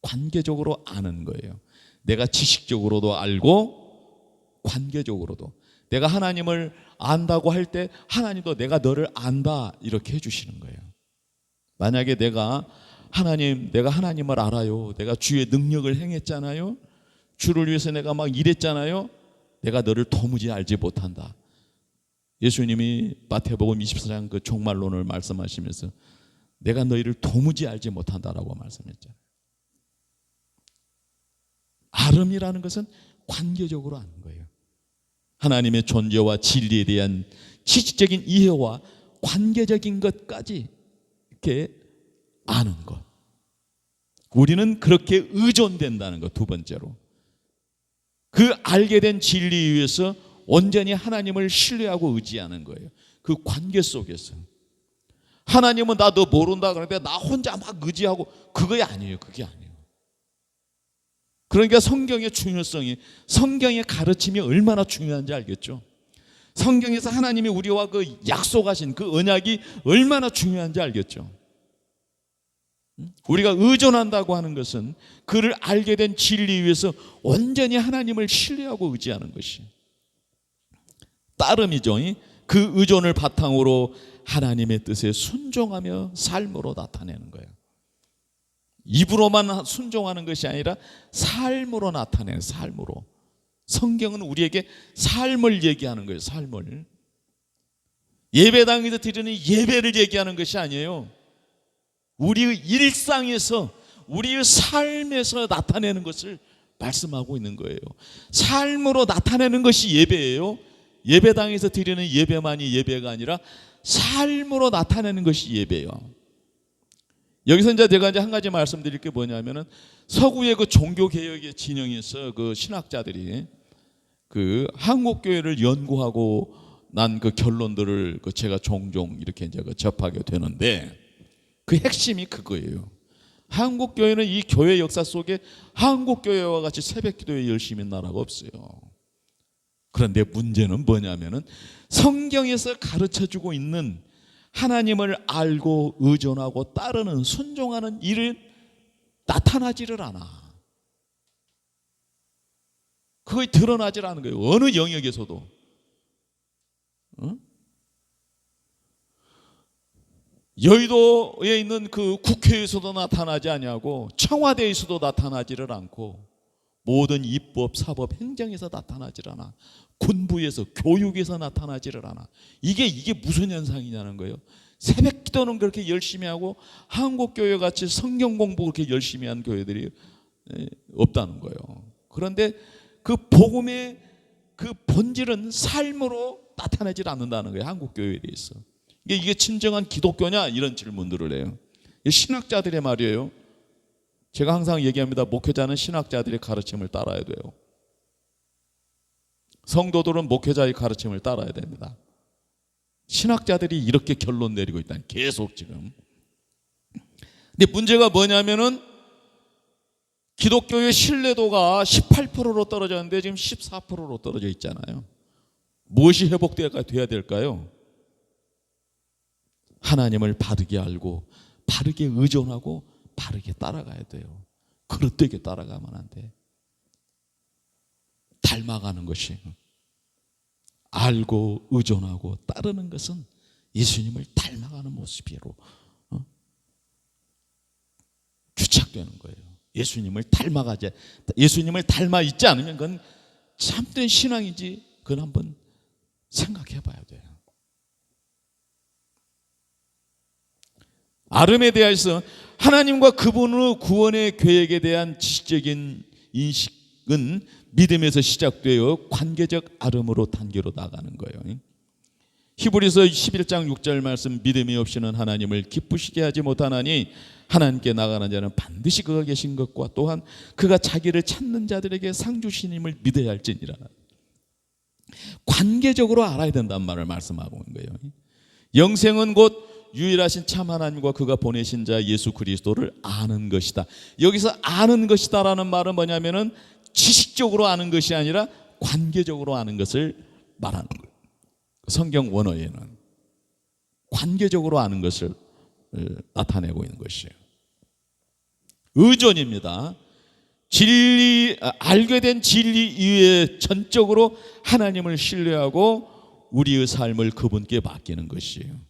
관계적으로 아는 거예요. 내가 지식적으로도 알고 관계적으로도. 내가 하나님을 안다고 할 때 하나님도 내가 너를 안다 이렇게 해주시는 거예요. 만약에 내가 하나님을 알아요. 내가 주의 능력을 행했잖아요. 주를 위해서 내가 막 일했잖아요. 내가 너를 도무지 알지 못한다. 예수님이 마태복음 24장 그 종말론을 말씀하시면서 내가 너희를 도무지 알지 못한다라고 말씀했잖아요. 아름이라는 것은 관계적으로 아는 거예요. 하나님의 존재와 진리에 대한 지식적인 이해와 관계적인 것까지 이렇게 아는 것. 우리는 그렇게 의존된다는 것. 두 번째로 그 알게 된 진리 위에서 온전히 하나님을 신뢰하고 의지하는 거예요. 그 관계 속에서 하나님은 나 너 모른다 그러는데 나 혼자 막 의지하고 그게 아니에요. 그게 아니에요. 그러니까 성경의 중요성이, 성경의 가르침이 얼마나 중요한지 알겠죠? 성경에서 하나님이 우리와 그 약속하신 그 언약이 얼마나 중요한지 알겠죠? 우리가 의존한다고 하는 것은 그를 알게 된 진리 위에서 온전히 하나님을 신뢰하고 의지하는 것이 따름이죠. 그 의존을 바탕으로 하나님의 뜻에 순종하며 삶으로 나타내는 거예요. 입으로만 순종하는 것이 아니라 삶으로 나타내는, 삶으로 성경은 우리에게 삶을 얘기하는 거예요. 삶을. 예배당에서 드리는 예배를 얘기하는 것이 아니에요. 우리의 일상에서, 우리의 삶에서 나타내는 것을 말씀하고 있는 거예요. 삶으로 나타내는 것이 예배예요. 예배당에서 드리는 예배만이 예배가 아니라 삶으로 나타내는 것이 예배예요. 여기서 제가 한 가지 말씀드릴 게 뭐냐면은, 서구의 그 종교개혁의 진영에서 그 신학자들이 그 한국교회를 연구하고 난 그 결론들을 제가 종종 이렇게 이제 접하게 되는데, 그 핵심이 그거예요. 한국교회는 이 교회 역사 속에 한국교회와 같이 새벽기도에 열심히 한 나라가 없어요. 그런데 문제는 뭐냐면은, 성경에서 가르쳐주고 있는 하나님을 알고 의존하고 따르는, 순종하는 일을 나타나지를 않아. 그거에 드러나질 않은 거예요. 어느 영역에서도. 여의도에 있는 그 국회에서도 나타나지 않냐고, 청와대에서도 나타나지를 않고, 모든 입법, 사법, 행정에서 나타나질 않아. 군부에서, 교육에서 나타나지를 않아. 이게 무슨 현상이냐는 거예요. 새벽 기도는 그렇게 열심히 하고 한국교회 같이 성경 공부 그렇게 열심히 한 교회들이 없다는 거예요. 그런데 그 복음의 그 본질은 삶으로 나타나질 않는다는 거예요. 한국교회에 대해서. 이게 진정한 기독교냐? 이런 질문들을 해요. 신학자들의 말이에요. 제가 항상 얘기합니다. 목회자는 신학자들의 가르침을 따라야 돼요. 성도들은 목회자의 가르침을 따라야 됩니다. 신학자들이 이렇게 결론 내리고 있다는, 계속 지금. 근데 문제가 뭐냐면은, 기독교의 신뢰도가 18%로 떨어졌는데 지금 14%로 떨어져 있잖아요. 무엇이 회복돼야 될까요? 하나님을 바르게 알고 바르게 의존하고 바르게 따라가야 돼요. 그릇되게 따라가면 안 돼. 닮아가는 것이, 알고 의존하고 따르는 것은 예수님을 닮아가는 모습으로 주착되는 거예요. 예수님을 닮아 있지 않으면 그건 참된 신앙이지, 그건 한번 생각해 봐야 돼요. 아름에 대해서 하나님과 그분의 구원의 계획에 대한 지식적인 인식은 믿음에서 시작되어 관계적 아름으로 단계로 나가는 거예요. 히브리서 11장 6절 말씀, 믿음이 없이는 하나님을 기쁘시게 하지 못하나니 하나님께 나가는 자는 반드시 그가 계신 것과 또한 그가 자기를 찾는 자들에게 상 주시님을 믿어야 할지니라. 관계적으로 알아야 된다는 말을 말씀하고 있는 거예요. 영생은 곧 유일하신 참 하나님과 그가 보내신 자 예수 그리스도를 아는 것이다. 여기서 아는 것이다라는 말은 뭐냐면은, 지식적으로 아는 것이 아니라 관계적으로 아는 것을 말하는 거예요. 성경 원어에는 관계적으로 아는 것을 나타내고 있는 것이에요. 의존입니다. 알게 된 진리 이외에 전적으로 하나님을 신뢰하고 우리의 삶을 그분께 맡기는 것이에요.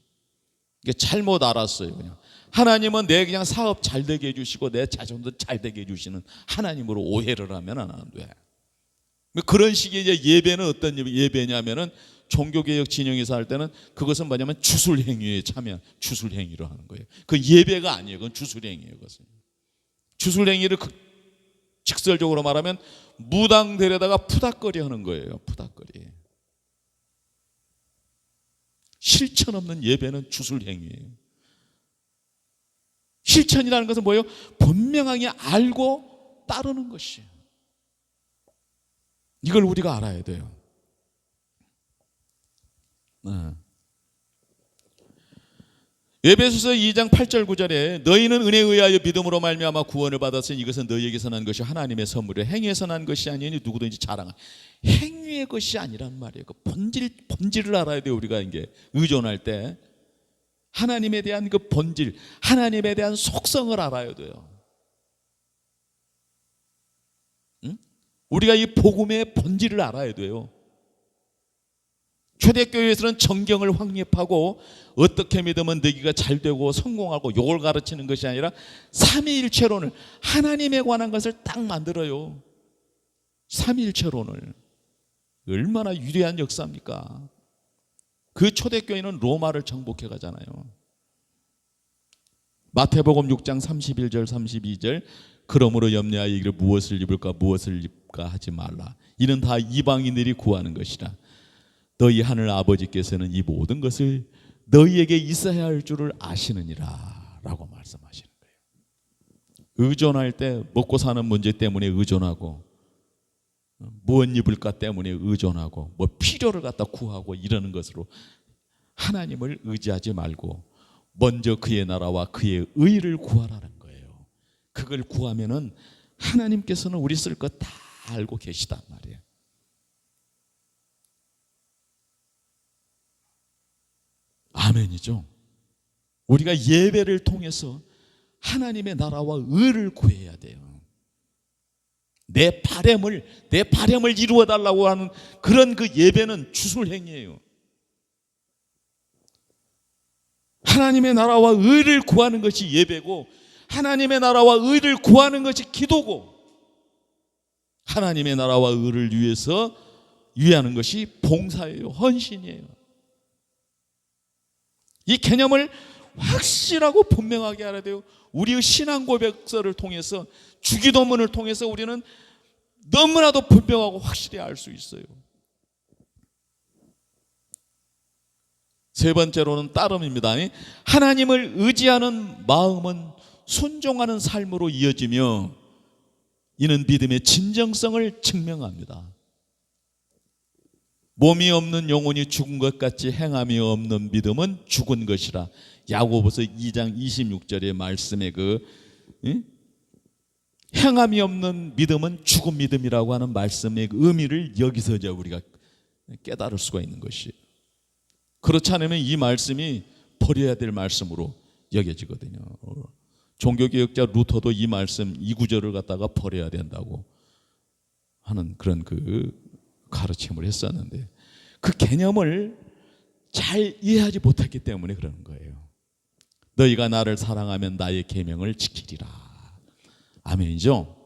잘못 알았어요. 그냥 하나님은 내 그냥 사업 잘 되게 해주시고 내 자손도 잘 되게 해주시는 하나님으로 오해를 하면 안 돼. 그런 식의 이제 예배는 어떤 예배냐면은, 종교개혁 진영에서 할 때는 그것은 뭐냐면 주술행위에 참여한 주술행위로 하는 거예요. 그 예배가 아니에요. 그건 주술행위예요. 그것은 주술행위를 직설적으로 말하면 무당들에다가 푸닥거리 하는 거예요. 푸닥거리. 실천 없는 예배는 주술행위예요. 실천이라는 것은 뭐예요? 분명하게 알고 따르는 것이에요. 이걸 우리가 알아야 돼요. 에베소서 2장 8절 9절에 너희는 은혜에 의하여 믿음으로 말미암아 구원을 받았으니 이것은 너희에게서 난 것이 하나님의 선물이라. 행위에서 난 것이 아니니 누구든지 자랑하. 행위의 것이 아니란 말이에요. 그 본질을 알아야 돼요. 우리가 이게 의존할 때 하나님에 대한 그 본질, 하나님에 대한 속성을 알아야 돼요. 우리가 이 복음의 본질을 알아야 돼요. 초대교회에서는 정경을 확립하고 어떻게 믿으면 너희가 잘되고 성공하고 요걸 가르치는 것이 아니라 삼위일체론을, 하나님에 관한 것을 딱 만들어요. 삼위일체론을. 얼마나 위대한 역사입니까? 그 초대교회는 로마를 정복해 가잖아요. 마태복음 6장 31절 32절 그러므로 염려하여 이르기를 무엇을 입을까 무엇을 입을까 하지 말라. 이는 다 이방인들이 구하는 것이라. 너희 하늘 아버지께서는 이 모든 것을 너희에게 있어야 할 줄을 아시느니라 라고 말씀하시는 거예요. 의존할 때 먹고 사는 문제 때문에 의존하고, 무엇 입을까 때문에 의존하고, 뭐 필요를 갖다 구하고 이러는 것으로 하나님을 의지하지 말고 먼저 그의 나라와 그의 의를 구하라는 거예요. 그걸 구하면은 하나님께서는 우리 쓸 것 다 알고 계시단 말이에요. 아멘이죠. 우리가 예배를 통해서 하나님의 나라와 의를 구해야 돼요. 내 바램을 이루어 달라고 하는 그런 그 예배는 주술행위예요. 하나님의 나라와 의를 구하는 것이 예배고, 하나님의 나라와 의를 구하는 것이 기도고, 하나님의 나라와 의를 위해서 위하는 것이 봉사예요. 헌신이에요. 이 개념을 확실하고 분명하게 알아야 돼요. 우리의 신앙 고백서를 통해서, 주기도문을 통해서 우리는 너무나도 분명하고 확실히 알 수 있어요. 세 번째로는 따름입니다. 하나님을 의지하는 마음은 순종하는 삶으로 이어지며 이는 믿음의 진정성을 증명합니다. 몸이 없는 영혼이 죽은 것 같이 행함이 없는 믿음은 죽은 것이라. 야고보서 2장 26절의 말씀에 행함이 없는 믿음은 죽은 믿음이라고 하는 말씀의 의미를 여기서 우리가 깨달을 수가 있는 것이에요. 그렇지 않으면 이 말씀이 버려야 될 말씀으로 여겨지거든요. 종교개혁자 루터도 이 말씀, 이 구절을 갖다가 버려야 된다고 하는 그런 그 가르침을 했었는데, 그 개념을 잘 이해하지 못했기 때문에 그러는 거예요. 너희가 나를 사랑하면 나의 계명을 지키리라. 아멘이죠.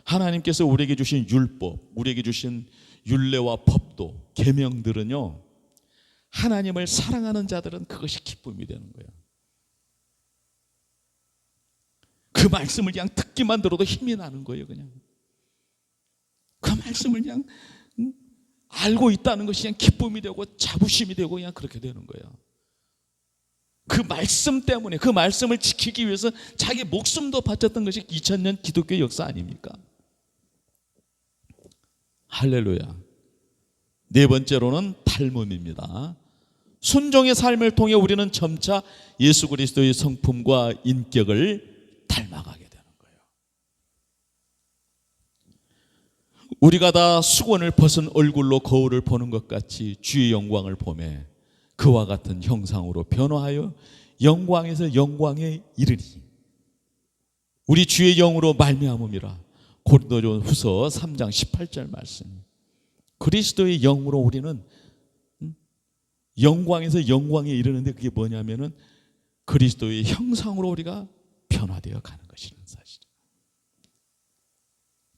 하나님께서 우리에게 주신 율법, 우리에게 주신 율례와 법도, 계명들은요, 하나님을 사랑하는 자들은 그것이 기쁨이 되는 거예요. 그 말씀을 그냥 듣기만 들어도 힘이 나는 거예요. 그냥 그 말씀을 그냥 알고 있다는 것이 그냥 기쁨이 되고 자부심이 되고 그냥 그렇게 되는 거예요. 그 말씀 때문에, 그 말씀을 지키기 위해서 자기 목숨도 바쳤던 것이 2000년 기독교 역사 아닙니까? 할렐루야. 네 번째로는 닮음입니다. 순종의 삶을 통해 우리는 점차 예수 그리스도의 성품과 인격을 닮아가게 되는 거예요. 우리가 다 수건을 벗은 얼굴로 거울을 보는 것 같이 주의 영광을 보며 그와 같은 형상으로 변화하여 영광에서 영광에 이르니 우리 주의 영으로 말미암음이라. 고린도전후서 3장 18절 말씀. 그리스도의 영으로 우리는 영광에서 영광에 이르는데, 그게 뭐냐면은 그리스도의 형상으로 우리가 변화되어 가는 것이라는 사실이에요.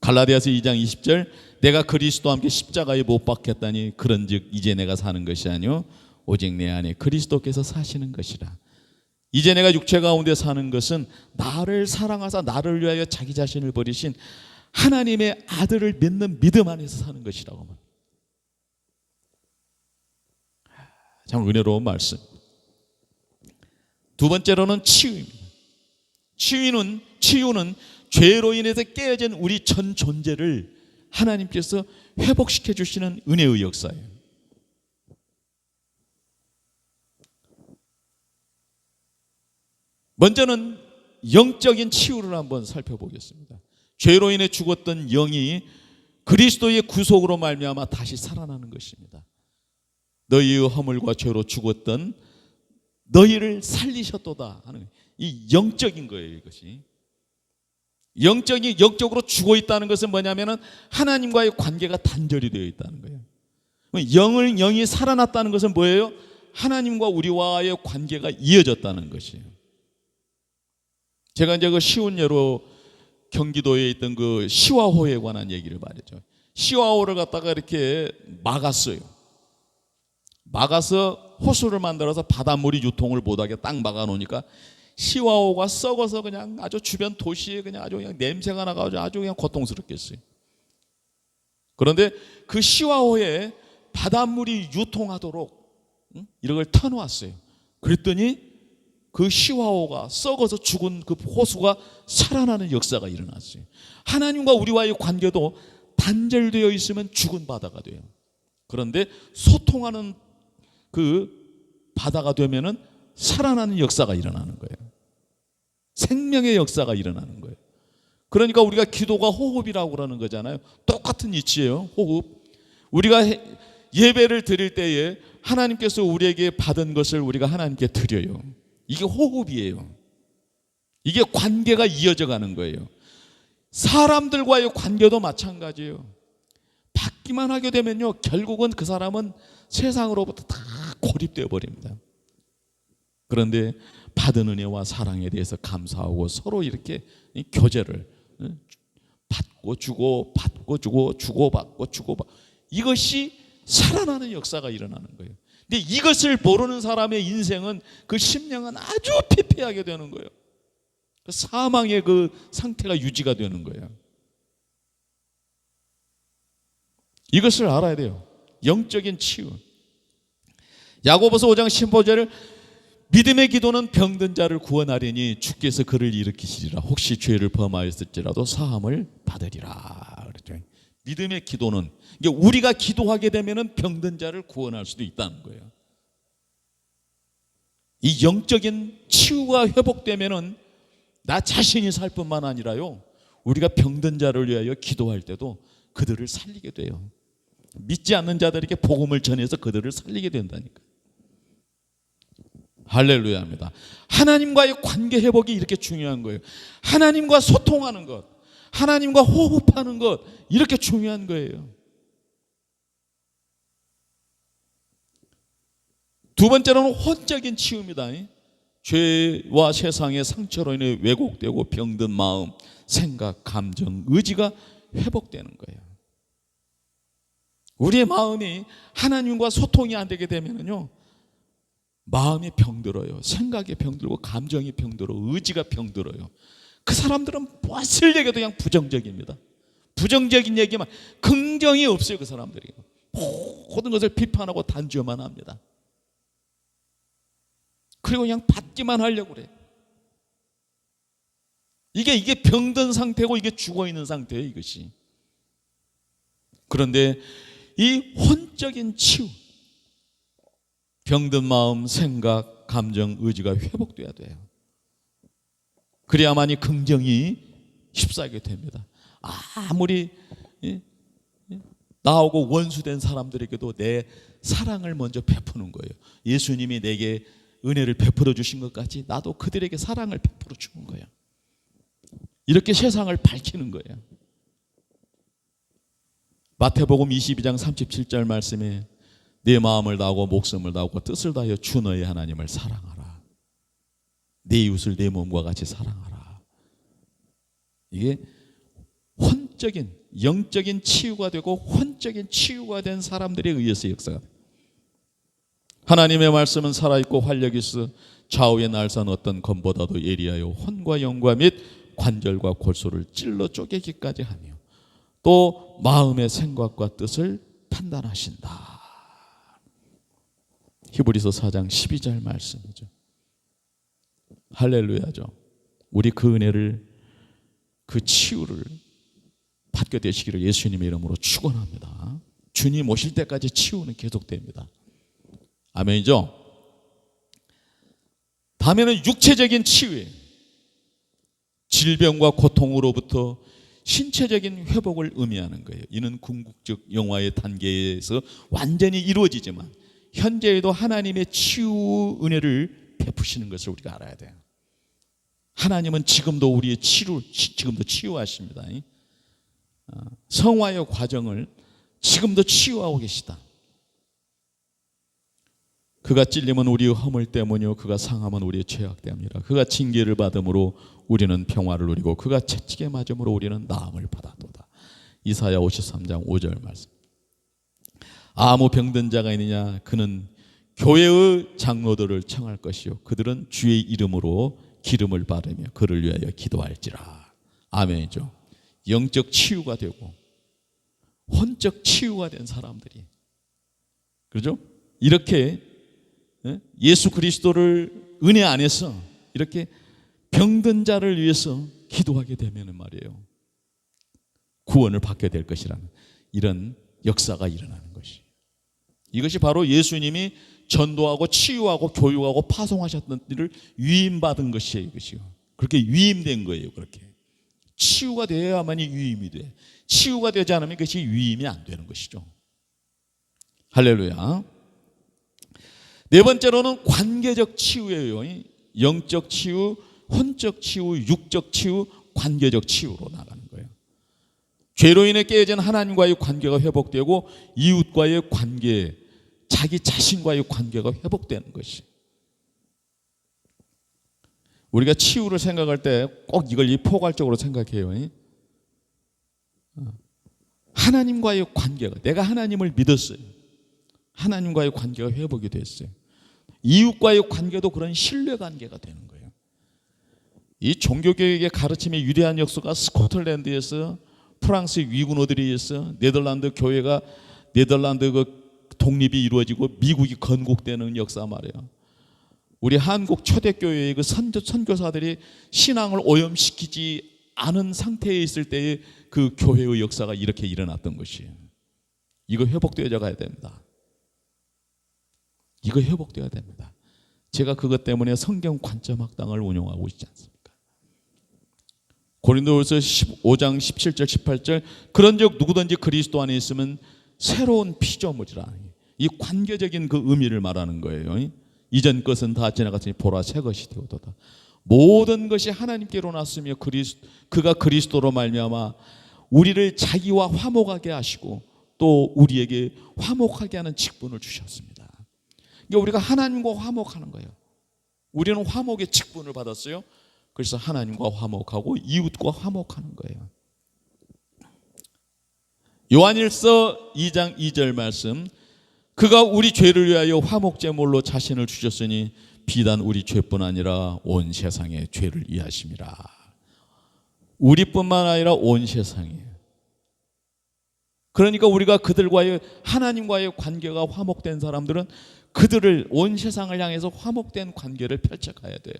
갈라디아서 2장 20절 내가 그리스도와 함께 십자가에 못 박혔다니 그런즉 이제 내가 사는 것이 아니요 오직 내 안에 그리스도께서 사시는 것이라. 이제 내가 육체 가운데 사는 것은 나를 사랑하사 나를 위하여 자기 자신을 버리신 하나님의 아들을 믿는 믿음 안에서 사는 것이라고 말합니다. 참 은혜로운 말씀. 두 번째로는 치유입니다. 치유는 죄로 인해서 깨어진 우리 전 존재를 하나님께서 회복시켜 주시는 은혜의 역사예요. 먼저는 영적인 치유를 한번 살펴보겠습니다. 죄로 인해 죽었던 영이 그리스도의 구속으로 말미암아 다시 살아나는 것입니다. 너희의 허물과 죄로 죽었던 너희를 살리셨도다 하는 이 영적인 거예요. 이것이 영적으로 죽어 있다는 것은 뭐냐면은 하나님과의 관계가 단절이 되어 있다는 거예요. 영이 살아났다는 것은 뭐예요? 하나님과 우리와의 관계가 이어졌다는 것이에요. 제가 이제 그 쉬운 예로 경기도에 있던 그 시화호에 관한 얘기를 말했죠. 시와호를 갖다가 이렇게 막았어요. 막아서 호수를 만들어서 바닷물이 유통을 못하게 딱 막아놓으니까 시와호가 썩어서 그냥 아주 주변 도시에 그냥 아주 그냥 냄새가 나가지고 아주 그냥 고통스럽겠어요. 그런데 그 시와호에 바닷물이 유통하도록 이걸 터놓았어요. 그랬더니 그 시와호가 썩어서 죽은 그 호수가 살아나는 역사가 일어났어요. 하나님과 우리와의 관계도 단절되어 있으면 죽은 바다가 돼요. 그런데 소통하는 그 바다가 되면은 살아나는 역사가 일어나는 거예요. 생명의 역사가 일어나는 거예요. 그러니까 우리가 기도가 호흡이라고 그러는 거잖아요. 똑같은 이치예요. 호흡. 우리가 예배를 드릴 때에 하나님께서 우리에게 받은 것을 우리가 하나님께 드려요. 이게 호흡이에요. 이게 관계가 이어져 가는 거예요. 사람들과의 관계도 마찬가지예요. 받기만 하게 되면요, 결국은 그 사람은 세상으로부터 다 고립되어 버립니다. 그런데 받은 은혜와 사랑에 대해서 감사하고 서로 이렇게 교제를 받고 주고 받고 주고 주고받고 주고받고, 이것이 살아나는 역사가 일어나는 거예요. 근데 이것을 모르는 사람의 인생은, 그 심령은 아주 피폐하게 되는 거예요. 사망의 그 상태가 유지가 되는 거예요. 이것을 알아야 돼요. 영적인 치유. 야고보서 5장 15절을 믿음의 기도는 병든 자를 구원하리니 주께서 그를 일으키시리라. 혹시 죄를 범하였을지라도 사함을 받으리라. 그랬죠. 믿음의 기도는, 이게 우리가 기도하게 되면은 병든 자를 구원할 수도 있다는 거예요. 이 영적인 치유가 회복되면은 나 자신이 살 뿐만 아니라요, 우리가 병든 자를 위하여 기도할 때도 그들을 살리게 돼요. 믿지 않는 자들에게 복음을 전해서 그들을 살리게 된다니까. 할렐루야입니다. 하나님과의 관계 회복이 이렇게 중요한 거예요. 하나님과 소통하는 것, 하나님과 호흡하는 것, 이렇게 중요한 거예요. 두 번째로는 혼적인 치유입니다. 죄와 세상의 상처로 인해 왜곡되고 병든 마음, 생각, 감정, 의지가 회복되는 거예요. 우리의 마음이 하나님과 소통이 안 되게 되면요, 마음이 병들어요. 생각이 병들고 감정이 병들어, 의지가 병들어요. 그 사람들은 무엇을 얘기해도 그냥 부정적입니다. 부정적인 얘기만, 긍정이 없어요. 그 사람들이 모든 것을 비판하고 단죄만 합니다. 그리고 그냥 받기만 하려고 그래. 이게 병든 상태고, 이게 죽어있는 상태예요, 이것이. 그런데 이 혼적인 치유, 병든 마음, 생각, 감정, 의지가 회복돼야 돼요. 그래야만이 긍정이 휩싸게 됩니다. 아무리 나하고 원수된 사람들에게도 내 사랑을 먼저 베푸는 거예요. 예수님이 내게 은혜를 베풀어 주신 것 같이 나도 그들에게 사랑을 베풀어 주는 거예요. 이렇게 세상을 밝히는 거예요. 마태복음 22장 37절 말씀에 내 마음을 다하고 목숨을 다하고 뜻을 다하여 주 너의 하나님을 사랑하라. 내 이웃을 내 몸과 같이 사랑하라. 이게 혼적인, 영적인 치유가 되고 혼적인 치유가 된 사람들에 의해서 역사가 돼요. 하나님의 말씀은 살아있고 활력이 있어 좌우의 날선 어떤 검보다도 예리하여 혼과 영과 및 관절과 골소를 찔러 쪼개기까지 하며 또 마음의 생각과 뜻을 판단하신다. 히브리서 4장 12절 말씀이죠. 할렐루야죠. 우리 그 은혜를, 그 치유를 받게 되시기를 예수님의 이름으로 축원합니다. 주님 오실 때까지 치유는 계속됩니다. 아멘이죠. 다음에는 육체적인 치유예요. 질병과 고통으로부터 신체적인 회복을 의미하는 거예요. 이는 궁극적 영화의 단계에서 완전히 이루어지지만 현재에도 하나님의 치유 은혜를 베푸시는 것을 우리가 알아야 돼요. 하나님은 지금도 우리의 지금도 치유하십니다. 성화의 과정을 지금도 치유하고 계시다. 그가 찔림은 우리의 허물 때문이요 그가 상함은 우리의 죄악 때문이라. 그가 징계를 받음으로 우리는 평화를 누리고 그가 채찍에 맞음으로 우리는 나음을 받았도다. 이사야 53장 5절 말씀. 아무 병든 자가 있느냐? 그는 교회의 장로들을 청할 것이요 그들은 주의 이름으로 기름을 바르며 그를 위하여 기도할지라. 아멘이죠. 영적 치유가 되고 혼적 치유가 된 사람들이, 그렇죠? 이렇게 예수 그리스도를 은혜 안에서 이렇게 병든 자를 위해서 기도하게 되면 말이에요, 구원을 받게 될 것이라는 이런 역사가 일어나는 것이, 이것이 바로 예수님이 전도하고 치유하고 교육하고 파송하셨던 일을 위임받은 것이에요. 이것이요. 그렇게 위임된 거예요. 그렇게 치유가 되어야만이 위임이 돼. 치유가 되지 않으면 그것이 위임이 안 되는 것이죠. 할렐루야. 네 번째로는 관계적 치유예요. 영적 치유, 혼적 치유, 육적 치유, 관계적 치유로 나가는 거예요. 죄로 인해 깨어진 하나님과의 관계가 회복되고 이웃과의 관계, 자기 자신과의 관계가 회복되는 것이. 우리가 치유를 생각할 때 꼭 이걸 포괄적으로 생각해요. 하나님과의 관계가, 내가 하나님을 믿었어요. 하나님과의 관계가 회복이 됐어요. 이웃과의 관계도 그런 신뢰 관계가 되는 거예요. 이 종교교육의 가르침의 유대한 역사가 스코틀랜드에서, 프랑스 위군어들에 의해서 네덜란드 교회가, 네덜란드 그 독립이 이루어지고 미국이 건국되는 역사 말이에요. 우리 한국 초대교회의 그 선교사들이 신앙을 오염시키지 않은 상태에 있을 때의 그 교회의 역사가 이렇게 일어났던 것이에요. 이거 회복되어져 가야 됩니다. 이거 회복되어야 됩니다. 제가 그것 때문에 성경 관점학당을 운영하고 있지 않습니까? 고린도후서 15장 17절 18절 그런즉 누구든지 그리스도 안에 있으면 새로운 피조물이라. 이 관계적인 그 의미를 말하는 거예요. 이전 것은 다 지나갔으니 보라 새 것이 되었도다. 모든 것이 하나님께로 났으며 그가 그리스도로 말미암아 우리를 자기와 화목하게 하시고 또 우리에게 화목하게 하는 직분을 주셨습니다. 그러니까 우리가 하나님과 화목하는 거예요. 우리는 화목의 직분을 받았어요. 그래서 하나님과 화목하고 이웃과 화목하는 거예요. 요한일서 2장 2절 말씀, 그가 우리 죄를 위하여 화목제물로 자신을 주셨으니 비단 우리 죄뿐 아니라 온 세상의 죄를 이하심이라. 우리뿐만 아니라 온 세상이에요. 그러니까 우리가 그들과의, 하나님과의 관계가 화목된 사람들은 그들을, 온 세상을 향해서 화목된 관계를 펼쳐가야 돼요.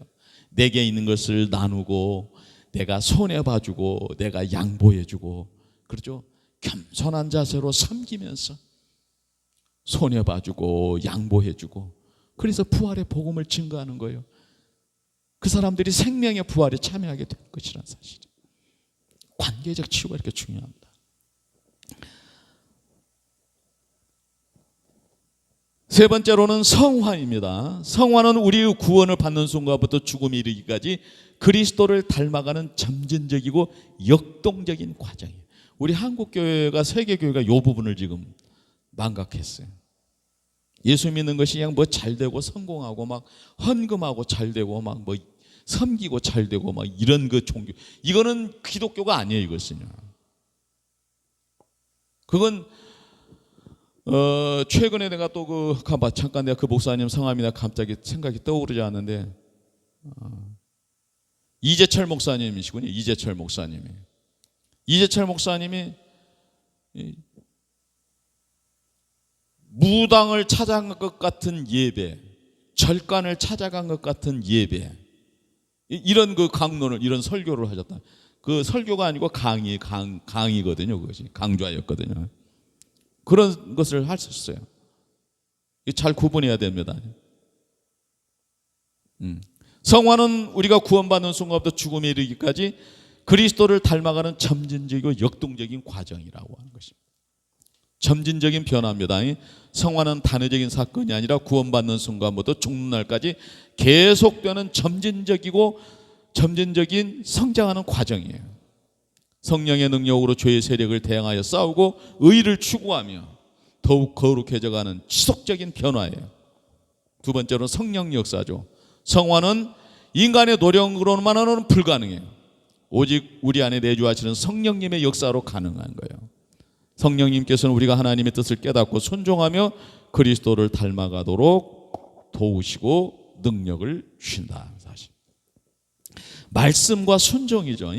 내게 있는 것을 나누고 내가 손해봐주고 내가 양보해주고, 그렇죠? 겸손한 자세로 섬기면서 손해봐주고 양보해주고, 그래서 부활의 복음을 증거하는 거예요. 그 사람들이 생명의 부활에 참여하게 될 것이라는 사실. 관계적 치유가 이렇게 중요합니다. 세 번째로는 성화입니다. 성화는 우리의 구원을 받는 순간부터 죽음에 이르기까지 그리스도를 닮아가는 점진적이고 역동적인 과정이에요. 우리 한국교회가, 세계교회가 이 부분을 지금 망각했어요. 예수 믿는 것이 그냥 뭐 잘되고 성공하고 막 헌금하고 잘되고 막 뭐 섬기고 잘되고 막 이런 그 종교, 이거는 기독교가 아니에요. 이것은요. 그건 최근에 내가 또 잠깐 내가 그 목사님 성함이 나 갑자기 생각이 떠오르지 않는데, 이재철 목사님이시군요. 이재철 목사님이 무당을 찾아간 것 같은 예배, 절간을 찾아간 것 같은 예배, 이런 그 강론을, 이런 설교를 하셨다. 그 설교가 아니고 강의거든요. 그것이 강좌였거든요. 그런 것을 하셨어요. 잘 구분해야 됩니다. 성화는 우리가 구원받는 순간부터 죽음에 이르기까지 그리스도를 닮아가는 점진적이고 역동적인 과정이라고 하는 것입니다. 점진적인 변화입니다. 성화는 단회적인 사건이 아니라 구원받는 순간부터 죽는 날까지 계속되는 점진적인 성장하는 과정이에요. 성령의 능력으로 죄의 세력을 대항하여 싸우고 의를 추구하며 더욱 거룩해져가는 지속적인 변화예요. 두 번째로는 성령 역사죠. 성화는 인간의 노력으로만은 불가능해요. 오직 우리 안에 내주하시는 성령님의 역사로 가능한 거예요. 성령님께서는 우리가 하나님의 뜻을 깨닫고 순종하며 그리스도를 닮아가도록 도우시고 능력을 주신다. 사실 말씀과 순종이죠.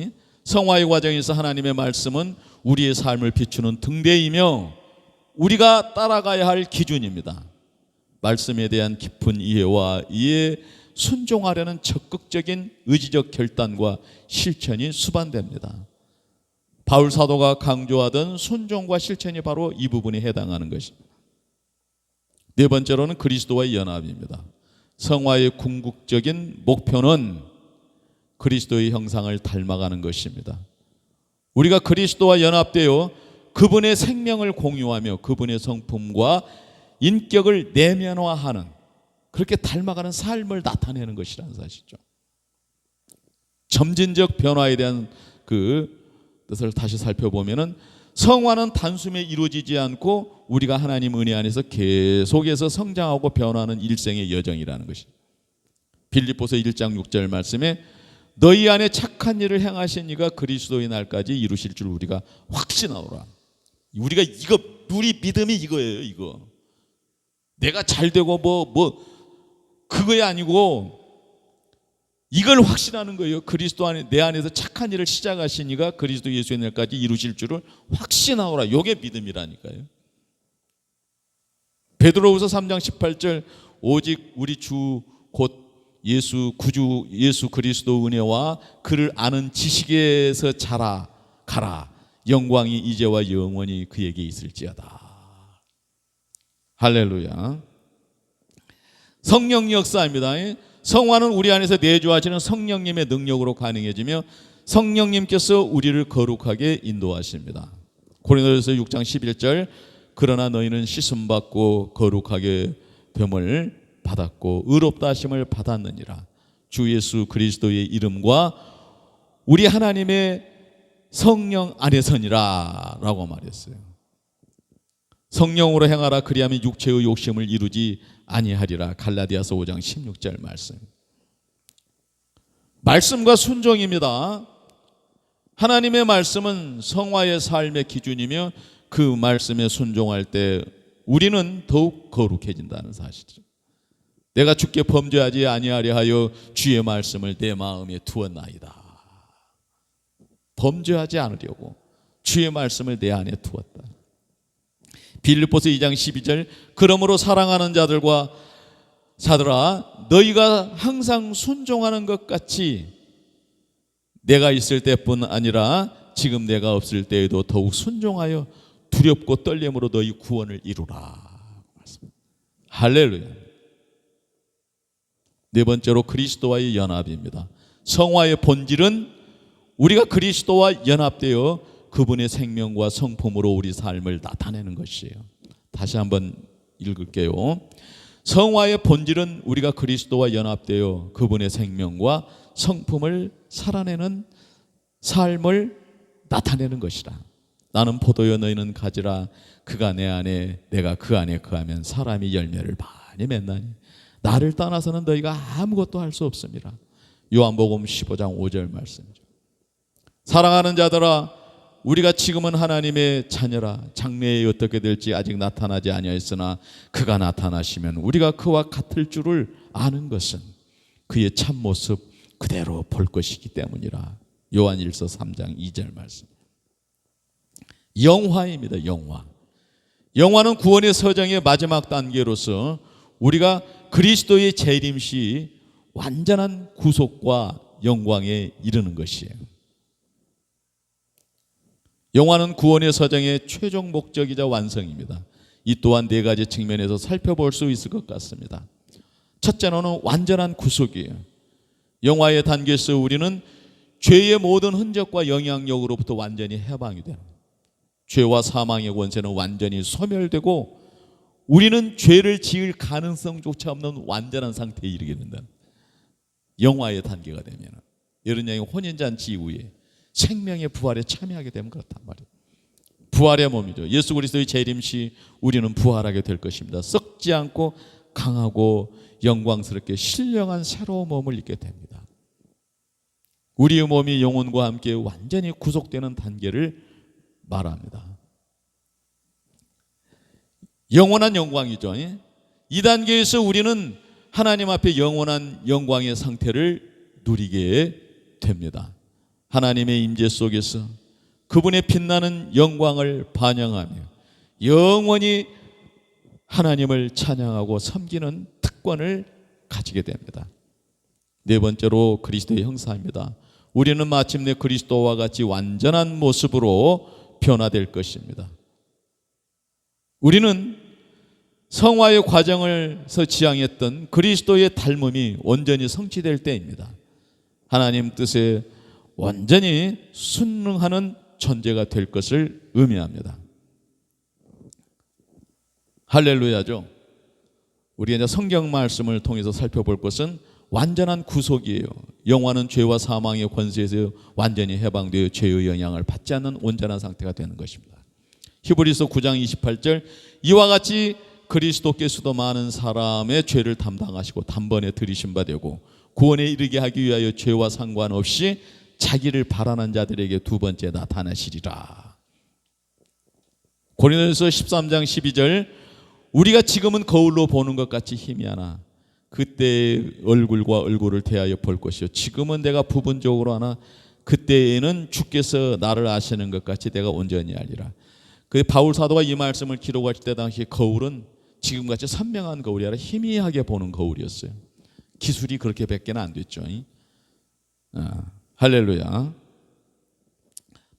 성화의 과정에서 하나님의 말씀은 우리의 삶을 비추는 등대이며 우리가 따라가야 할 기준입니다. 말씀에 대한 깊은 이해와 이에 순종하려는 적극적인 의지적 결단과 실천이 수반됩니다. 바울 사도가 강조하던 순종과 실천이 바로 이 부분에 해당하는 것입니다. 네 번째로는 그리스도와의 연합입니다. 성화의 궁극적인 목표는 그리스도의 형상을 닮아가는 것입니다. 우리가 그리스도와 연합되어 그분의 생명을 공유하며 그분의 성품과 인격을 내면화하는, 그렇게 닮아가는 삶을 나타내는 것이라는 사실이죠. 점진적 변화에 대한 그 뜻을 다시 살펴보면은 성화는 단숨에 이루어지지 않고 우리가 하나님 은혜 안에서 계속해서 성장하고 변화하는 일생의 여정이라는 것입니다. 빌립보서 1장 6절 말씀에 너희 안에 착한 일을 행하신 이가 그리스도의 날까지 이루실 줄 우리가 확신하오라. 우리가 우리 믿음이 이거예요. 이거 내가 잘 되고 그거에 아니고 이걸 확신하는 거예요. 그리스도 안에 내 안에서 착한 일을 시작하신 이가 그리스도 예수의 날까지 이루실 줄을 확신하오라. 이게 믿음이라니까요. 베드로후서 3장 18절 오직 우리 주 곧 예수 구주 예수 그리스도 은혜와 그를 아는 지식에서 가라. 영광이 이제와 영원히 그에게 있을지어다. 할렐루야. 성령 역사입니다. 성화는 우리 안에서 내주하시는 성령님의 능력으로 가능해지며 성령님께서 우리를 거룩하게 인도하십니다. 고린도전서 6장 11절 그러나 너희는 씻음 받고 거룩하게 됨을 받았고 의롭다 하심을 받았느니라. 주 예수 그리스도의 이름과 우리 하나님의 성령 안에서니라 라고 말했어요. 성령으로 행하라 그리하면 육체의 욕심을 이루지 아니하리라. 갈라디아서 5장 16절 말씀. 말씀과 순종입니다. 하나님의 말씀은 성화의 삶의 기준이며 그 말씀에 순종할 때 우리는 더욱 거룩해진다는 사실이죠. 내가 주께 범죄하지 아니하려 하여 주의 말씀을 내 마음에 두었나이다. 범죄하지 않으려고 주의 말씀을 내 안에 두었다. 빌립보서 2장 12절 그러므로 사랑하는 자들아 너희가 항상 순종하는 것 같이 내가 있을 때뿐 아니라 지금 내가 없을 때에도 더욱 순종하여 두렵고 떨림으로 너희 구원을 이루라. 할렐루야. 네 번째로 그리스도와의 연합입니다. 성화의 본질은 우리가 그리스도와 연합되어 그분의 생명과 성품으로 우리 삶을 나타내는 것이에요. 다시 한번 읽을게요. 성화의 본질은 우리가 그리스도와 연합되어 그분의 생명과 성품을 살아내는 삶을 나타내는 것이다. 나는 포도요 너희는 가지라. 그가 내 안에 내가 그 안에 거하면 사람이 열매를 많이 맺나니 나를 떠나서는 너희가 아무것도 할 수 없습니다. 요한복음 15장 5절 말씀이죠. 사랑하는 자들아 우리가 지금은 하나님의 자녀라. 장래에 어떻게 될지 아직 나타나지 아니하였으나 그가 나타나시면 우리가 그와 같을 줄을 아는 것은 그의 참모습 그대로 볼 것이기 때문이라. 요한일서 3장 2절 말씀. 영화입니다. 영화는 구원의 서정의 마지막 단계로서 우리가 그리스도의 재림 시 완전한 구속과 영광에 이르는 것이에요. 영화는 구원의 서정의 최종 목적이자 완성입니다. 이 또한 네 가지 측면에서 살펴볼 수 있을 것 같습니다. 첫째는 완전한 구속이에요. 영화의 단계에서 우리는 죄의 모든 흔적과 영향력으로부터 완전히 해방이 됩니다. 죄와 사망의 권세는 완전히 소멸되고 우리는 죄를 지을 가능성조차 없는 완전한 상태에 이르게 된다. 영화의 단계가 되면 이런 양의 혼인잔치 이후에 생명의 부활에 참여하게 되면 그렇단 말이에요. 부활의 몸이죠. 예수 그리스도의 재림 시 우리는 부활하게 될 것입니다. 썩지 않고 강하고 영광스럽게 신령한 새로운 몸을 입게 됩니다. 우리의 몸이 영혼과 함께 완전히 구속되는 단계를 말합니다. 영원한 영광이죠. 이 단계에서 우리는 하나님 앞에 영원한 영광의 상태를 누리게 됩니다. 하나님의 임재 속에서 그분의 빛나는 영광을 반영하며 영원히 하나님을 찬양하고 섬기는 특권을 가지게 됩니다. 네 번째로 그리스도의 형상입니다. 우리는 마침내 그리스도와 같이 완전한 모습으로 변화될 것입니다. 우리는 성화의 과정에서 지향했던 그리스도의 닮음이 온전히 성취될 때입니다. 하나님 뜻에 완전히 순응하는 존재가 될 것을 의미합니다. 할렐루야죠. 우리가 이제 성경 말씀을 통해서 살펴볼 것은 완전한 구속이에요. 영혼은 죄와 사망의 권세에서 완전히 해방되어 죄의 영향을 받지 않는 온전한 상태가 되는 것입니다. 히브리서 9장 28절 이와 같이 그리스도께서도 많은 사람의 죄를 담당하시고 단번에 들이신 바 되고 구원에 이르게 하기 위하여 죄와 상관없이 자기를 바라는 자들에게 두 번째 나타나시리라. 고린도전서 13장 12절 우리가 지금은 거울로 보는 것 같이 희미하나 그때 얼굴과 얼굴을 대하여 볼 것이요 지금은 내가 부분적으로 하나 그때에는 주께서 나를 아시는 것 같이 내가 온전히 알리라. 그 바울 사도가 이 말씀을 기록할 때 당시 거울은 지금같이 선명한 거울이 아니라 희미하게 보는 거울이었어요. 기술이 그렇게 밖에는 안 됐죠. 할렐루야.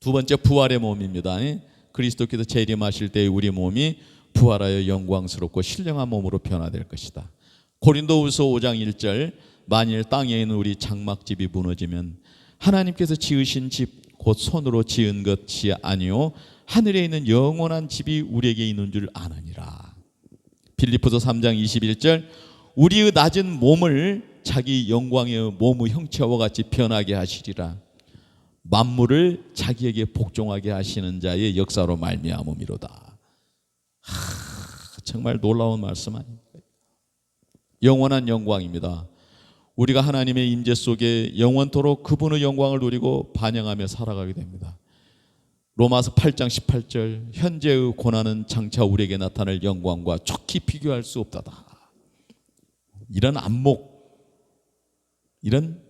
두 번째 부활의 몸입니다. 그리스도께서 재림하실 때 우리 몸이 부활하여 영광스럽고 신령한 몸으로 변화될 것이다. 고린도후서 5장 1절 만일 땅에 있는 우리 장막집이 무너지면 하나님께서 지으신 집 곧 손으로 지은 것이 아니요 하늘에 있는 영원한 집이 우리에게 있는 줄 아느니라. 빌립보서 3장 21절 우리의 낮은 몸을 자기 영광의 몸의 형체와 같이 변하게 하시리라. 만물을 자기에게 복종하게 하시는 자의 역사로 말미암음이로다. 정말 놀라운 말씀 아닙니까? 영원한 영광입니다. 우리가 하나님의 임재 속에 영원토록 그분의 영광을 누리고 반영하며 살아가게 됩니다. 로마서 8장 18절 현재의 고난은 장차 우리에게 나타날 영광과 척히 비교할 수 없다다. 이런 안목, 이런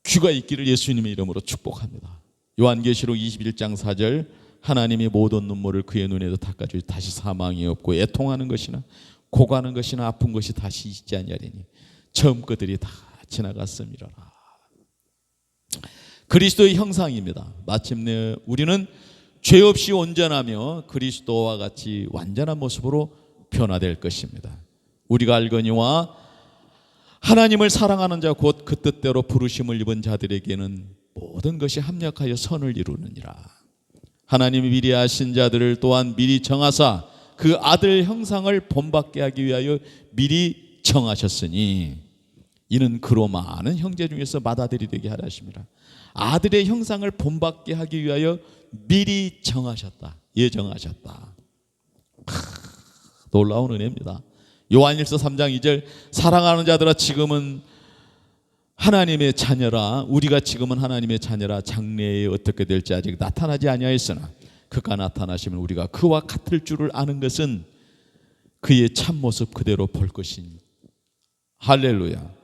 귀가 있기를 예수님의 이름으로 축복합니다. 요한계시록 21장 4절 하나님이 모든 눈물을 그의 눈에도 닦아주시 다시 사망이 없고 애통하는 것이나 고가는 것이나 아픈 것이 다시 있지 아니하리니 처음 것들이 다 지나갔음이라. 그리스도의 형상입니다. 마침내 우리는 죄 없이 온전하며 그리스도와 같이 완전한 모습으로 변화될 것입니다. 우리가 알거니와 하나님을 사랑하는 자 곧 그 뜻대로 부르심을 입은 자들에게는 모든 것이 합력하여 선을 이루느니라. 하나님이 미리 아신 자들을 또한 미리 정하사 그 아들 형상을 본받게 하기 위하여 미리 정하셨으니 이는 그로 많은 형제 중에서 맏아들이 되게 하려 하심이라. 아들의 형상을 본받게 하기 위하여 미리 정하셨다. 예정하셨다. 놀라운 은혜입니다. 요한일서 3장 2절 사랑하는 자들아 지금은 하나님의 자녀라. 우리가 지금은 하나님의 자녀라. 장래에 어떻게 될지 아직 나타나지 아니하였으나 그가 나타나시면 우리가 그와 같을 줄을 아는 것은 그의 참모습 그대로 볼 것이니. 할렐루야.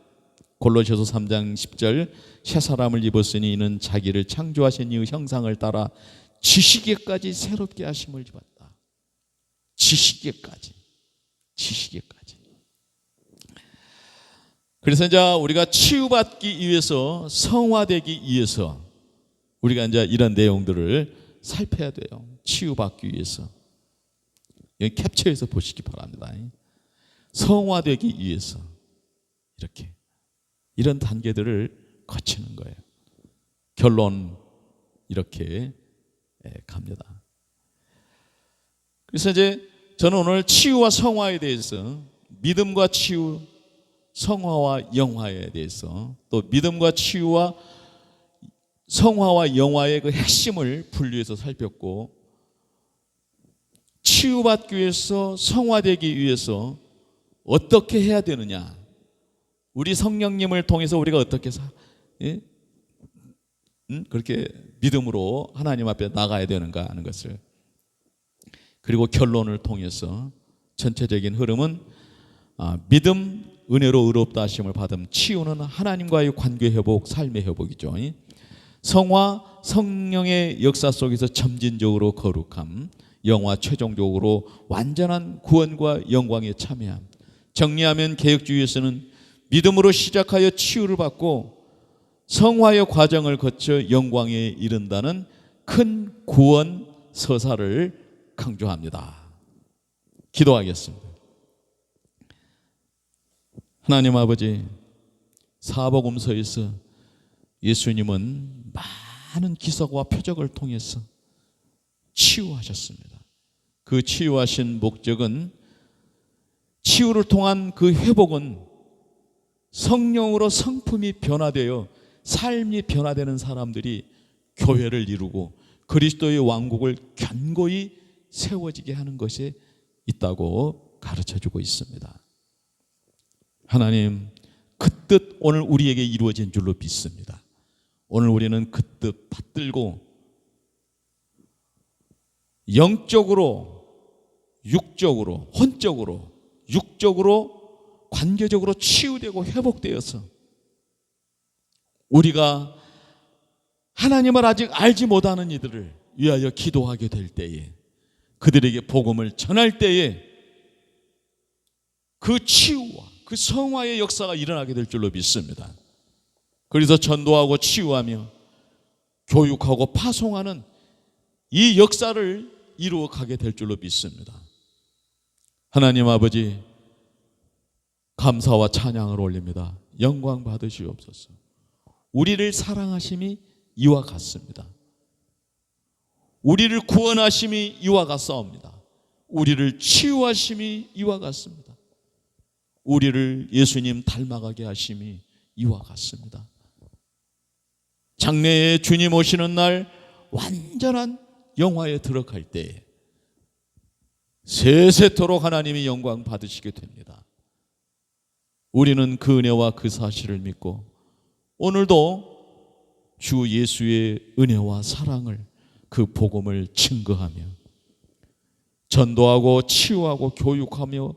골로새서 3장 10절 새 사람을 입었으니 이는 자기를 창조하신 이의 형상을 따라 지식에까지 새롭게 하심을 입었다. 지식에까지. 그래서 이제 우리가 치유받기 위해서 성화되기 위해서 우리가 이제 이런 내용들을 살펴야 돼요. 치유받기 위해서. 여기 캡처해서 보시기 바랍니다. 성화되기 위해서 이렇게 이런 단계들을 거치는 거예요. 결론 이렇게 갑니다. 그래서 이제 저는 오늘 치유와 성화에 대해서 믿음과 치유, 성화와 영화에 대해서 또 믿음과 치유와 성화와 영화의 그 핵심을 분류해서 살폈고 치유받기 위해서 성화되기 위해서 어떻게 해야 되느냐 우리 성령님을 통해서 우리가 어떻게 그렇게 믿음으로 하나님 앞에 나가야 되는가 하는 것을 그리고 결론을 통해서 전체적인 흐름은 믿음, 은혜로 의롭다 하심을 받음, 치유는 하나님과의 관계 회복, 삶의 회복이죠. 성화, 성령의 역사 속에서 점진적으로 거룩함, 영화 최종적으로 완전한 구원과 영광에 참여함. 정리하면 개혁주의에서는 믿음으로 시작하여 치유를 받고 성화의 과정을 거쳐 영광에 이른다는 큰 구원 서사를 강조합니다. 기도하겠습니다. 하나님 아버지, 사복음서에서 예수님은 많은 기사와 표적을 통해서 치유하셨습니다. 그 치유하신 목적은, 치유를 통한 그 회복은 성령으로 성품이 변화되어 삶이 변화되는 사람들이 교회를 이루고 그리스도의 왕국을 견고히 세워지게 하는 것이 있다고 가르쳐주고 있습니다. 하나님, 그 뜻 오늘 우리에게 이루어진 줄로 믿습니다. 오늘 우리는 그 뜻 받들고 영적으로, 육적으로, 혼적으로, 육적으로, 관계적으로 치유되고 회복되어서 우리가 하나님을 아직 알지 못하는 이들을 위하여 기도하게 될 때에, 그들에게 복음을 전할 때에 그 치유와 그 성화의 역사가 일어나게 될 줄로 믿습니다. 그래서 전도하고 치유하며 교육하고 파송하는 이 역사를 이루어 가게 될 줄로 믿습니다. 하나님 아버지, 감사와 찬양을 올립니다. 영광 받으시옵소서. 우리를 사랑하심이 이와 같습니다. 우리를 구원하심이 이와 같사옵니다. 우리를 치유하심이 이와 같습니다. 우리를 예수님 닮아가게 하심이 이와 같습니다. 장래에 주님 오시는 날 완전한 영화에 들어갈 때에 세세토록 하나님이 영광 받으시게 됩니다. 우리는 그 은혜와 그 사실을 믿고 오늘도 주 예수의 은혜와 사랑을, 그 복음을 증거하며 전도하고 치유하고 교육하며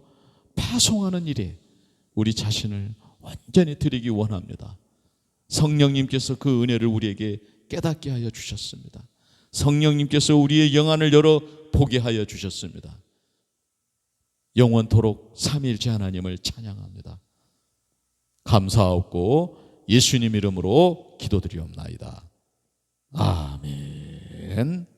파송하는 일에 우리 자신을 완전히 드리기 원합니다. 성령님께서 그 은혜를 우리에게 깨닫게 하여 주셨습니다. 성령님께서 우리의 영안을 열어 보게 하여 주셨습니다. 영원토록 삼위일체 하나님을 찬양합니다. 감사하옵고 예수님 이름으로 기도드리옵나이다. 아멘.